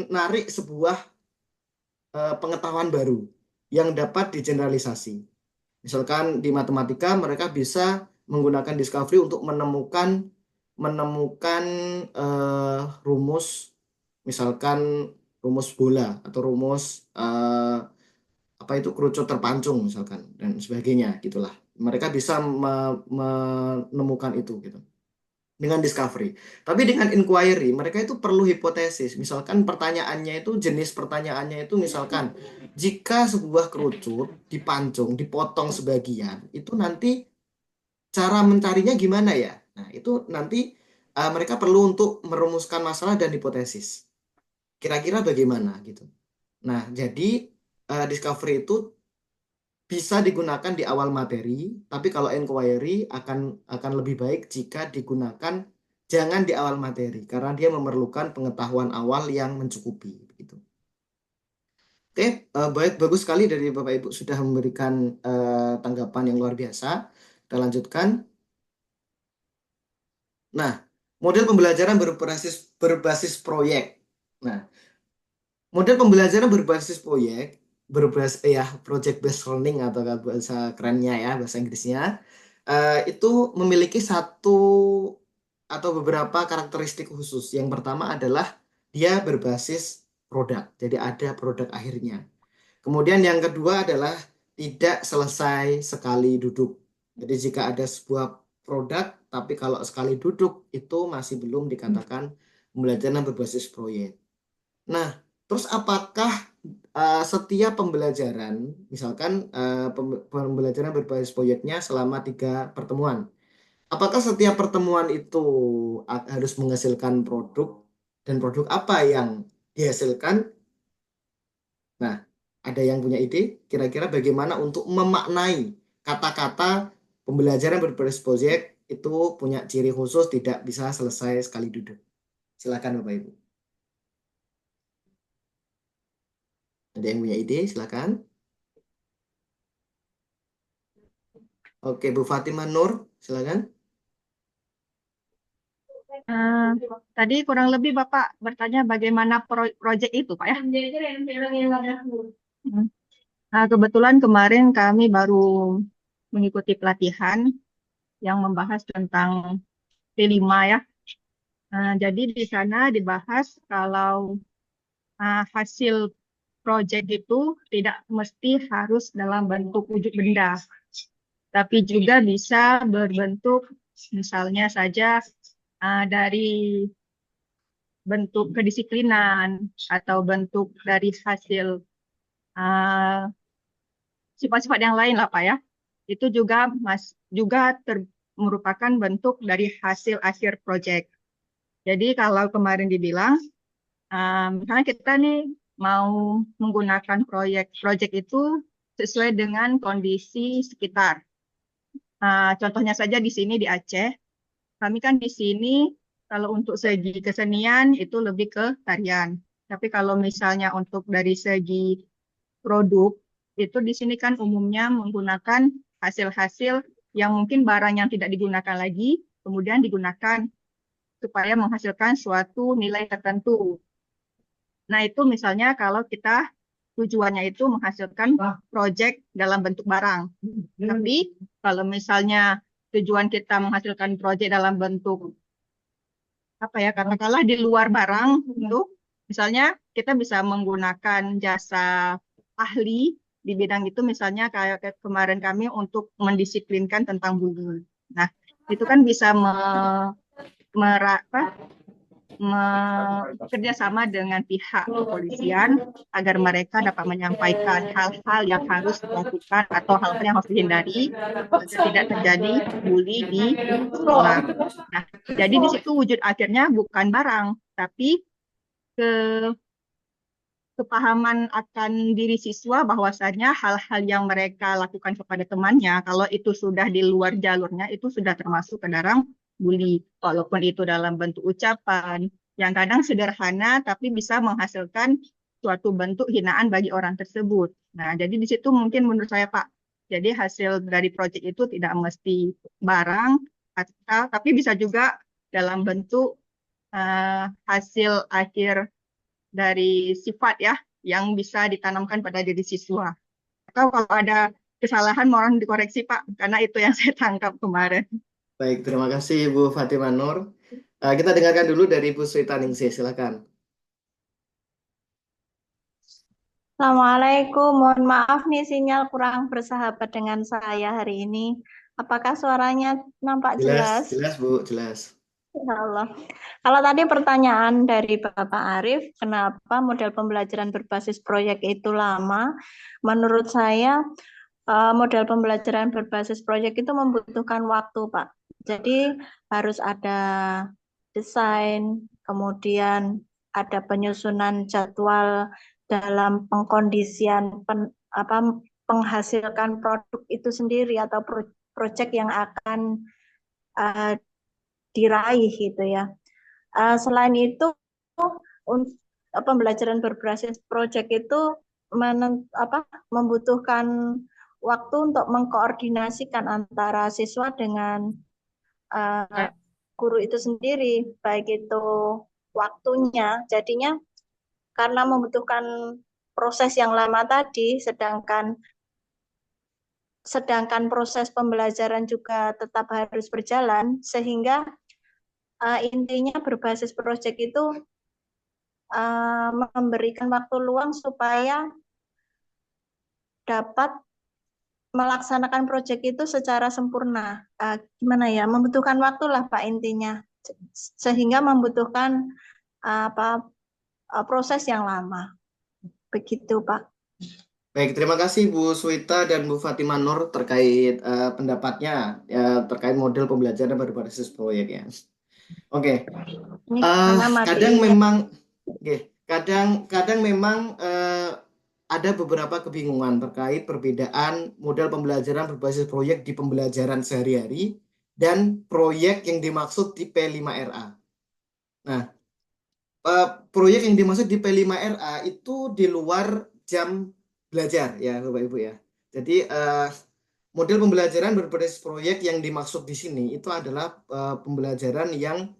menarik sebuah pengetahuan baru yang dapat digeneralisasi. Misalkan di matematika mereka bisa menggunakan discovery untuk menemukan rumus, misalkan rumus bola atau rumus kerucut terpancung misalkan dan sebagainya gitulah. Mereka bisa menemukan itu gitu dengan discovery. Tapi dengan inquiry mereka itu perlu hipotesis. Misalkan pertanyaannya itu jenis pertanyaannya itu misalkan jika sebuah kerucut dipancung, dipotong sebagian, itu nanti cara mencarinya gimana ya? Nah, itu nanti mereka perlu untuk merumuskan masalah dan hipotesis. Kira-kira bagaimana gitu. Nah, jadi discovery itu bisa digunakan di awal materi, tapi kalau inquiry akan lebih baik jika digunakan jangan di awal materi karena dia memerlukan pengetahuan awal yang mencukupi gitu. Oke, bagus sekali dari Bapak Ibu sudah memberikan tanggapan yang luar biasa. Kita lanjutkan. Nah, model pembelajaran berbasis proyek. Nah, model pembelajaran berbasis proyek project based learning atau bahasa kerennya ya, bahasa Inggrisnya, itu memiliki satu atau beberapa karakteristik khusus. Yang pertama adalah dia berbasis produk, jadi ada produk akhirnya. Kemudian yang kedua adalah tidak selesai sekali duduk. Jadi jika ada sebuah produk, tapi kalau sekali duduk itu masih belum dikatakan pembelajaran berbasis proyek. Nah, terus apakah setiap pembelajaran, misalkan pembelajaran berbasis proyeknya selama 3 pertemuan, apakah setiap pertemuan itu harus menghasilkan produk, dan produk apa yang dihasilkan? Nah, ada yang punya ide kira-kira bagaimana untuk memaknai kata-kata pembelajaran berbasis proyek itu punya ciri khusus, tidak bisa selesai sekali duduk. Silakan Bapak Ibu. Ada yang punya ide? Silakan. Oke, Bu Fatimah Nur, silakan. Tadi kurang lebih Bapak bertanya bagaimana proyek itu, Pak ya. Nah, kebetulan kemarin kami baru mengikuti pelatihan yang membahas tentang P5 ya. Jadi di sana dibahas kalau hasil proyek itu tidak mesti harus dalam bentuk wujud benda, tapi juga bisa berbentuk misalnya saja dari bentuk kedisiplinan atau bentuk dari hasil sifat-sifat yang lain lah Pak ya. Itu juga merupakan bentuk dari hasil akhir proyek. Jadi kalau kemarin dibilang, misalnya kita nih mau menggunakan proyek itu sesuai dengan kondisi sekitar. Contohnya saja di sini di Aceh, kami kan di sini kalau untuk segi kesenian itu lebih ke tarian. Tapi kalau misalnya untuk dari segi produk, itu di sini kan umumnya menggunakan hasil-hasil yang mungkin barang yang tidak digunakan lagi, kemudian digunakan supaya menghasilkan suatu nilai tertentu. Nah, itu misalnya kalau kita tujuannya itu menghasilkan proyek dalam bentuk barang. Tapi kalau misalnya tujuan kita menghasilkan proyek dalam bentuk apa ya, katakanlah di luar barang itu, misalnya kita bisa menggunakan jasa ahli di bidang itu, misalnya kayak kemarin kami untuk mendisiplinkan tentang bulu. Nah, itu kan bisa bekerja sama dengan pihak kepolisian agar mereka dapat menyampaikan hal-hal yang harus dilakukan atau hal-hal yang harus dihindari agar tidak terjadi bully di sekolah. Nah, jadi di situ wujud akhirnya bukan barang, tapi kepahaman akan diri siswa bahwasanya hal-hal yang mereka lakukan kepada temannya, kalau itu sudah di luar jalurnya, itu sudah termasuk ke dalam bully. Walaupun itu dalam bentuk ucapan, yang kadang sederhana, tapi bisa menghasilkan suatu bentuk hinaan bagi orang tersebut. Nah, jadi di situ mungkin menurut saya, Pak, jadi hasil dari proyek itu tidak mesti barang, tapi bisa juga dalam bentuk hasil akhir dari sifat ya yang bisa ditanamkan pada diri siswa. Atau kalau ada kesalahan mohon dikoreksi Pak, karena itu yang saya tangkap kemarin. Baik, terima kasih Bu Fatimah Nur. Kita dengarkan dulu dari Bu Swita Ningsih, silakan. Assalamualaikum, mohon maaf nih sinyal kurang bersahabat dengan saya hari ini. Apakah suaranya nampak jelas? Jelas Bu, jelas. Ya Allah. Kalau tadi pertanyaan dari Bapak Arief, kenapa model pembelajaran berbasis proyek itu lama? Menurut saya, model pembelajaran berbasis proyek itu membutuhkan waktu, Pak. Jadi harus ada desain, kemudian ada penyusunan jadwal dalam pengkondisian menghasilkan produk itu sendiri atau proyek yang akan diraih gitu ya. Selain itu, pembelajaran berbasis proyek itu membutuhkan waktu untuk mengkoordinasikan antara siswa dengan guru itu sendiri, baik itu waktunya. Jadinya karena membutuhkan proses yang lama tadi, sedangkan proses pembelajaran juga tetap harus berjalan, sehingga intinya berbasis proyek itu memberikan waktu luang supaya dapat melaksanakan proyek itu secara sempurna. Gimana ya? Membutuhkan waktu lah Pak intinya, sehingga membutuhkan proses yang lama. Begitu Pak. Baik, terima kasih Bu Swita dan Bu Fatimah Nur terkait pendapatnya ya, terkait model pembelajaran berbasis proyek ya. Oke, Ini karena kadang materinya. memang, kadang memang ada beberapa kebingungan terkait perbedaan model pembelajaran berbasis proyek di pembelajaran sehari-hari dan proyek yang dimaksud di P5RA. Nah, proyek yang dimaksud di P5RA itu di luar jam belajar ya Bapak Ibu ya. Jadi model pembelajaran berbasis proyek yang dimaksud di sini itu adalah pembelajaran yang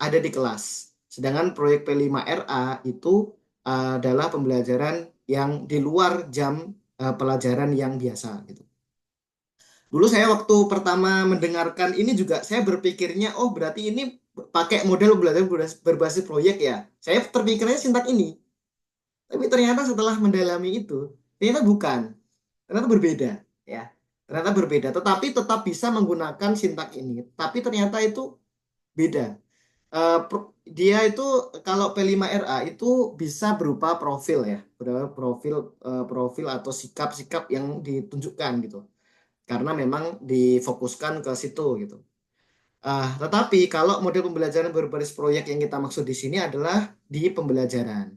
ada di kelas. Sedangkan proyek P5RA itu adalah pembelajaran yang di luar jam pelajaran yang biasa gitu. Dulu saya waktu pertama mendengarkan ini juga saya berpikirnya oh berarti ini pakai model pembelajaran berbasis proyek ya. Saya terpikirnya sintak ini. Tapi ternyata setelah mendalami itu, ternyata bukan. Ternyata berbeda ya. Ternyata berbeda, tetapi tetap bisa menggunakan sintak ini. Tapi ternyata itu beda. Dia itu kalau P5RA itu bisa berupa profil ya, berupa profil atau sikap-sikap yang ditunjukkan gitu. Karena memang difokuskan ke situ gitu. Tetapi kalau model pembelajaran berbasis proyek yang kita maksud di sini adalah di pembelajaran.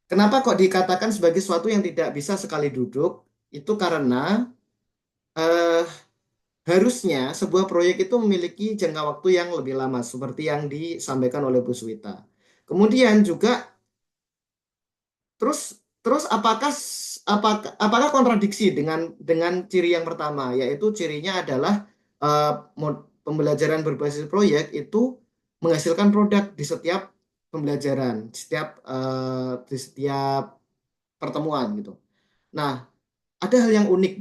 Kenapa kok dikatakan sebagai sesuatu yang tidak bisa sekali duduk? Itu karena harusnya sebuah proyek itu memiliki jangka waktu yang lebih lama, seperti yang disampaikan oleh Bu Swita. Kemudian juga terus apakah kontradiksi dengan ciri yang pertama, yaitu cirinya adalah pembelajaran berbasis proyek itu menghasilkan produk di setiap pembelajaran, di setiap pertemuan gitu. Nah, ada hal yang unik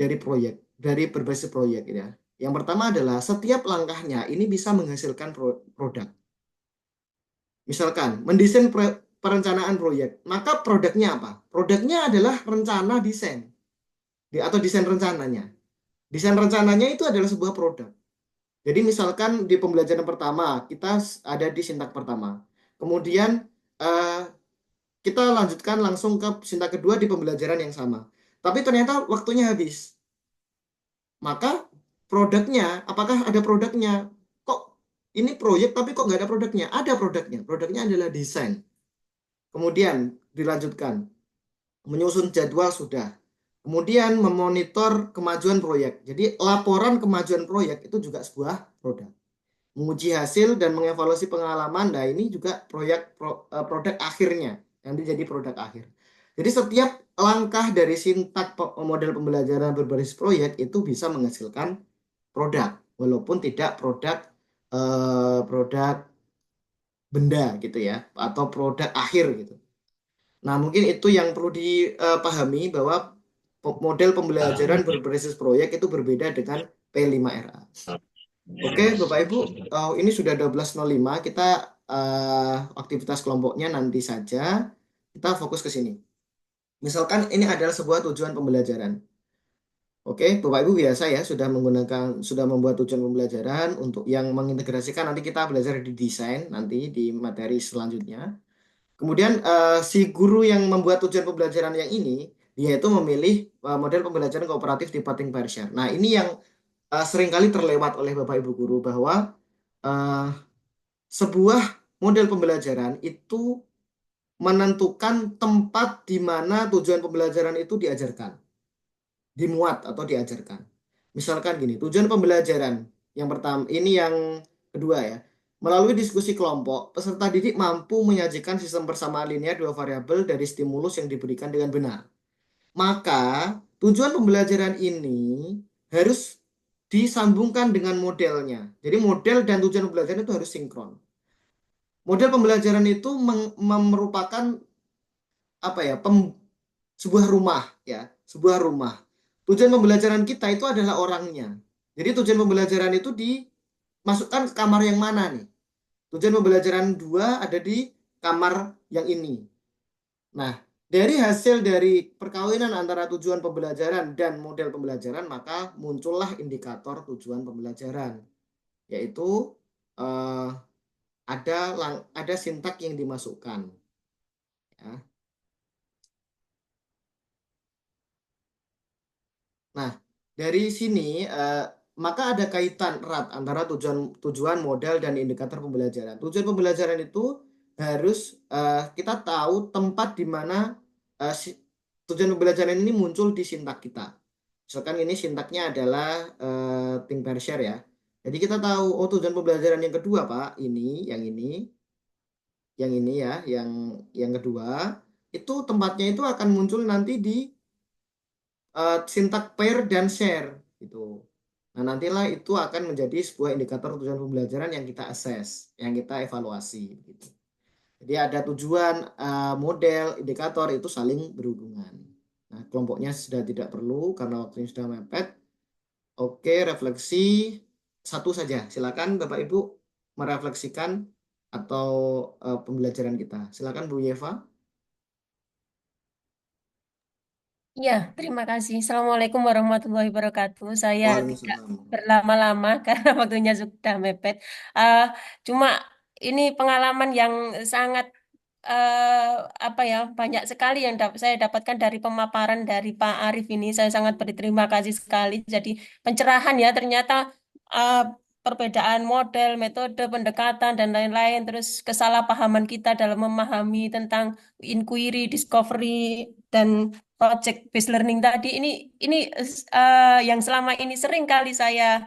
dari berbasis proyek ya. Yang pertama adalah setiap langkahnya ini bisa menghasilkan produk. Misalkan mendesain perencanaan proyek, maka produknya apa? Produknya adalah rencana desain atau desain rencananya. Desain rencananya itu adalah sebuah produk. Jadi misalkan di pembelajaran pertama kita ada di sintak pertama, kemudian kita lanjutkan langsung ke sintak kedua di pembelajaran yang sama. Tapi ternyata waktunya habis. Maka produknya, apakah ada produknya? Kok ini proyek tapi kok nggak ada produknya? Ada produknya. Produknya adalah desain. Kemudian dilanjutkan. Menyusun jadwal sudah. Kemudian memonitor kemajuan proyek. Jadi laporan kemajuan proyek itu juga sebuah produk. Menguji hasil dan mengevaluasi pengalaman. Nah ini juga produk akhirnya. Yang jadi produk akhir. Jadi setiap langkah dari sintak model pembelajaran berbasis proyek itu bisa menghasilkan produk, walaupun tidak produk benda gitu ya, atau produk akhir gitu. Nah mungkin itu yang perlu dipahami bahwa model pembelajaran berbasis proyek itu berbeda dengan P5RA. Oke Bapak Ibu, ini sudah 12.05, kita aktivitas kelompoknya nanti saja, kita fokus ke sini. Misalkan ini adalah sebuah tujuan pembelajaran. Oke, Bapak Ibu biasa ya sudah membuat tujuan pembelajaran. Untuk yang mengintegrasikan nanti kita belajar di desain nanti di materi selanjutnya. Kemudian si guru yang membuat tujuan pembelajaran yang ini dia itu memilih model pembelajaran kooperatif di Pating Parshare. Nah, ini yang seringkali terlewat oleh Bapak Ibu guru bahwa sebuah model pembelajaran itu menentukan tempat di mana tujuan pembelajaran itu diajarkan, dimuat atau diajarkan. Misalkan gini, tujuan pembelajaran yang pertama, ini yang kedua ya. Melalui diskusi kelompok, peserta didik mampu menyajikan sistem persamaan linear dua variabel dari stimulus yang diberikan dengan benar. Maka, tujuan pembelajaran ini harus disambungkan dengan modelnya. Jadi model dan tujuan pembelajaran itu harus sinkron. Model pembelajaran itu merupakan sebuah rumah ya, sebuah rumah. Tujuan pembelajaran kita itu adalah orangnya. Jadi tujuan pembelajaran itu dimasukkan ke kamar yang mana nih? Tujuan pembelajaran 2 ada di kamar yang ini. Nah, Dari hasil dari perkawinan antara tujuan pembelajaran dan model pembelajaran, maka muncullah indikator tujuan pembelajaran, yaitu eh, ada sintak yang dimasukkan. Ya. Nah, dari sini maka ada kaitan erat antara tujuan model dan indikator pembelajaran. Tujuan pembelajaran itu harus kita tahu tempat di mana tujuan pembelajaran ini muncul di sintak kita. Misalkan ini sintaknya adalah think pair share ya. Jadi kita tahu oh tujuan pembelajaran yang kedua Pak, yang ini ya, yang kedua itu tempatnya itu akan muncul nanti di sintak pair dan share gitu. Nah, nantilah itu akan menjadi sebuah indikator tujuan pembelajaran yang kita assess, yang kita evaluasi gitu. Jadi ada tujuan, model, indikator itu saling berhubungan. Nah, kelompoknya sudah tidak perlu karena waktunya sudah mepet. Oke, refleksi satu saja. Silakan Bapak Ibu merefleksikan atau pembelajaran kita. Silakan Bu Yeva. Ya, terima kasih. Assalamualaikum warahmatullahi wabarakatuh. Saya tidak Waalaikumsalam. berlama-lama karena waktunya sudah mepet. Cuma ini pengalaman yang sangat apa ya, banyak sekali yang saya dapatkan dari pemaparan dari Pak Arif ini. Saya sangat berterima kasih sekali. Jadi pencerahan ya, ternyata eh, perbedaan model, metode pendekatan dan lain-lain, terus kesalahpahaman kita dalam memahami tentang inquiry, discovery dan project based learning tadi ini yang selama ini sering kali saya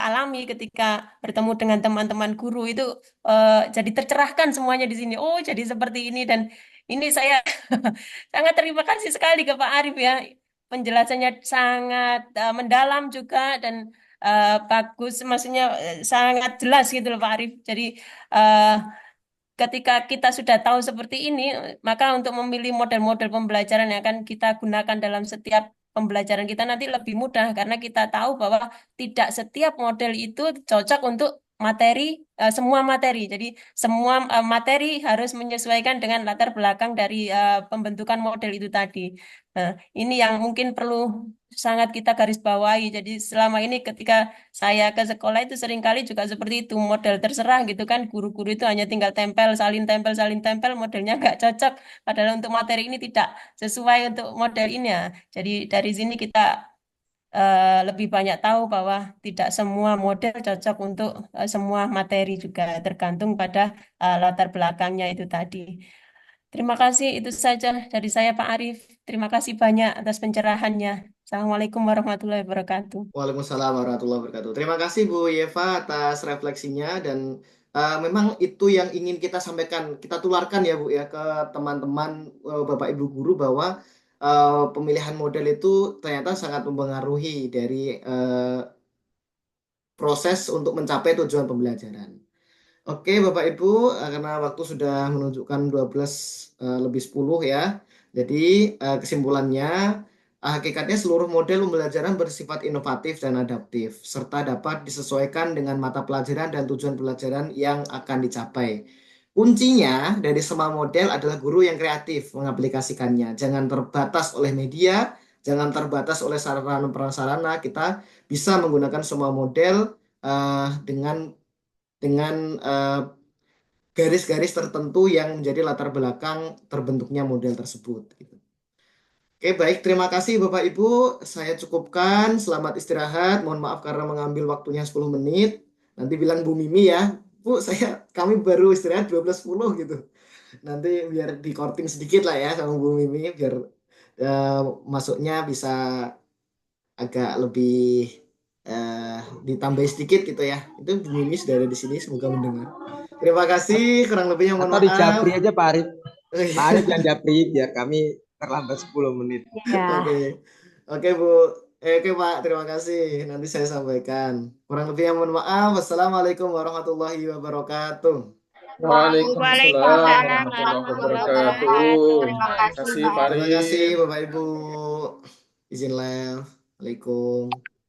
alami ketika bertemu dengan teman-teman guru itu jadi tercerahkan semuanya di sini. Oh, jadi seperti ini dan ini saya sangat terima kasih sekali ke Pak Arif ya. Penjelasannya sangat mendalam juga dan bagus, maksudnya sangat jelas gitu loh Pak Arif. Jadi eh, ketika kita sudah tahu seperti ini, maka untuk memilih model-model pembelajaran yang akan kita gunakan dalam setiap pembelajaran kita nanti lebih mudah karena kita tahu bahwa tidak setiap model itu cocok untuk materi, semua materi. Jadi semua materi harus menyesuaikan dengan latar belakang dari pembentukan model itu tadi. Nah, ini yang mungkin perlu sangat kita garis bawahi. Jadi selama ini ketika saya ke sekolah itu seringkali juga seperti itu, model terserah gitu kan. Guru-guru itu hanya tinggal salin tempel, modelnya nggak cocok. Padahal untuk materi ini tidak sesuai untuk model ini ya. Jadi dari sini kita lebih banyak tahu bahwa tidak semua model cocok untuk semua materi juga, tergantung pada latar belakangnya itu tadi. Terima kasih, itu saja dari saya Pak Arif. Terima kasih banyak atas pencerahannya. Assalamualaikum warahmatullahi wabarakatuh. Waalaikumsalam warahmatullahi wabarakatuh. Terima kasih Bu Yeva atas refleksinya dan memang itu yang ingin kita sampaikan, kita tularkan ya Bu ya ke teman-teman Bapak Ibu guru bahwa pemilihan model itu ternyata sangat mempengaruhi dari proses untuk mencapai tujuan pembelajaran. Oke, Bapak Ibu, karena waktu sudah menunjukkan 12 lebih 10 ya. Jadi kesimpulannya, hakikatnya seluruh model pembelajaran bersifat inovatif dan adaptif, serta dapat disesuaikan dengan mata pelajaran dan tujuan pelajaran yang akan dicapai. Kuncinya dari semua model adalah guru yang kreatif mengaplikasikannya. Jangan terbatas oleh media, jangan terbatas oleh sarana-prasarana. Kita bisa menggunakan semua model dengan garis-garis tertentu yang menjadi latar belakang terbentuknya model tersebut. Gitu. Oke, baik. Terima kasih Bapak Ibu. Saya cukupkan. Selamat istirahat. Mohon maaf karena mengambil waktunya 10 menit. Nanti bilang Bu Mimi ya. Bu, kami baru istirahat 12.10 gitu. Nanti biar di korting sedikit lah ya sama Bu Mimi. Biar masuknya bisa agak lebih ditambah sedikit gitu ya. Itu Bu Mimi sudah ada di sini. Semoga mendengar. Terima kasih. Kurang lebihnya mohon Atau maaf. dijapri aja Pak Arif. Pak Arif yang japri biar kami terlambat 10 menit. Ya. Oke Bu. Oke Pak, terima kasih. Nanti saya sampaikan. Kurang lebihnya mohon maaf. Wassalamualaikum warahmatullahi wabarakatuh. Waalaikumsalam warahmatullahi wabarakatuh. Terima kasih Terima kasih Pak Pak Terima Arif. kasih Bapak Ibu. Izin live. Waalaikumsalam.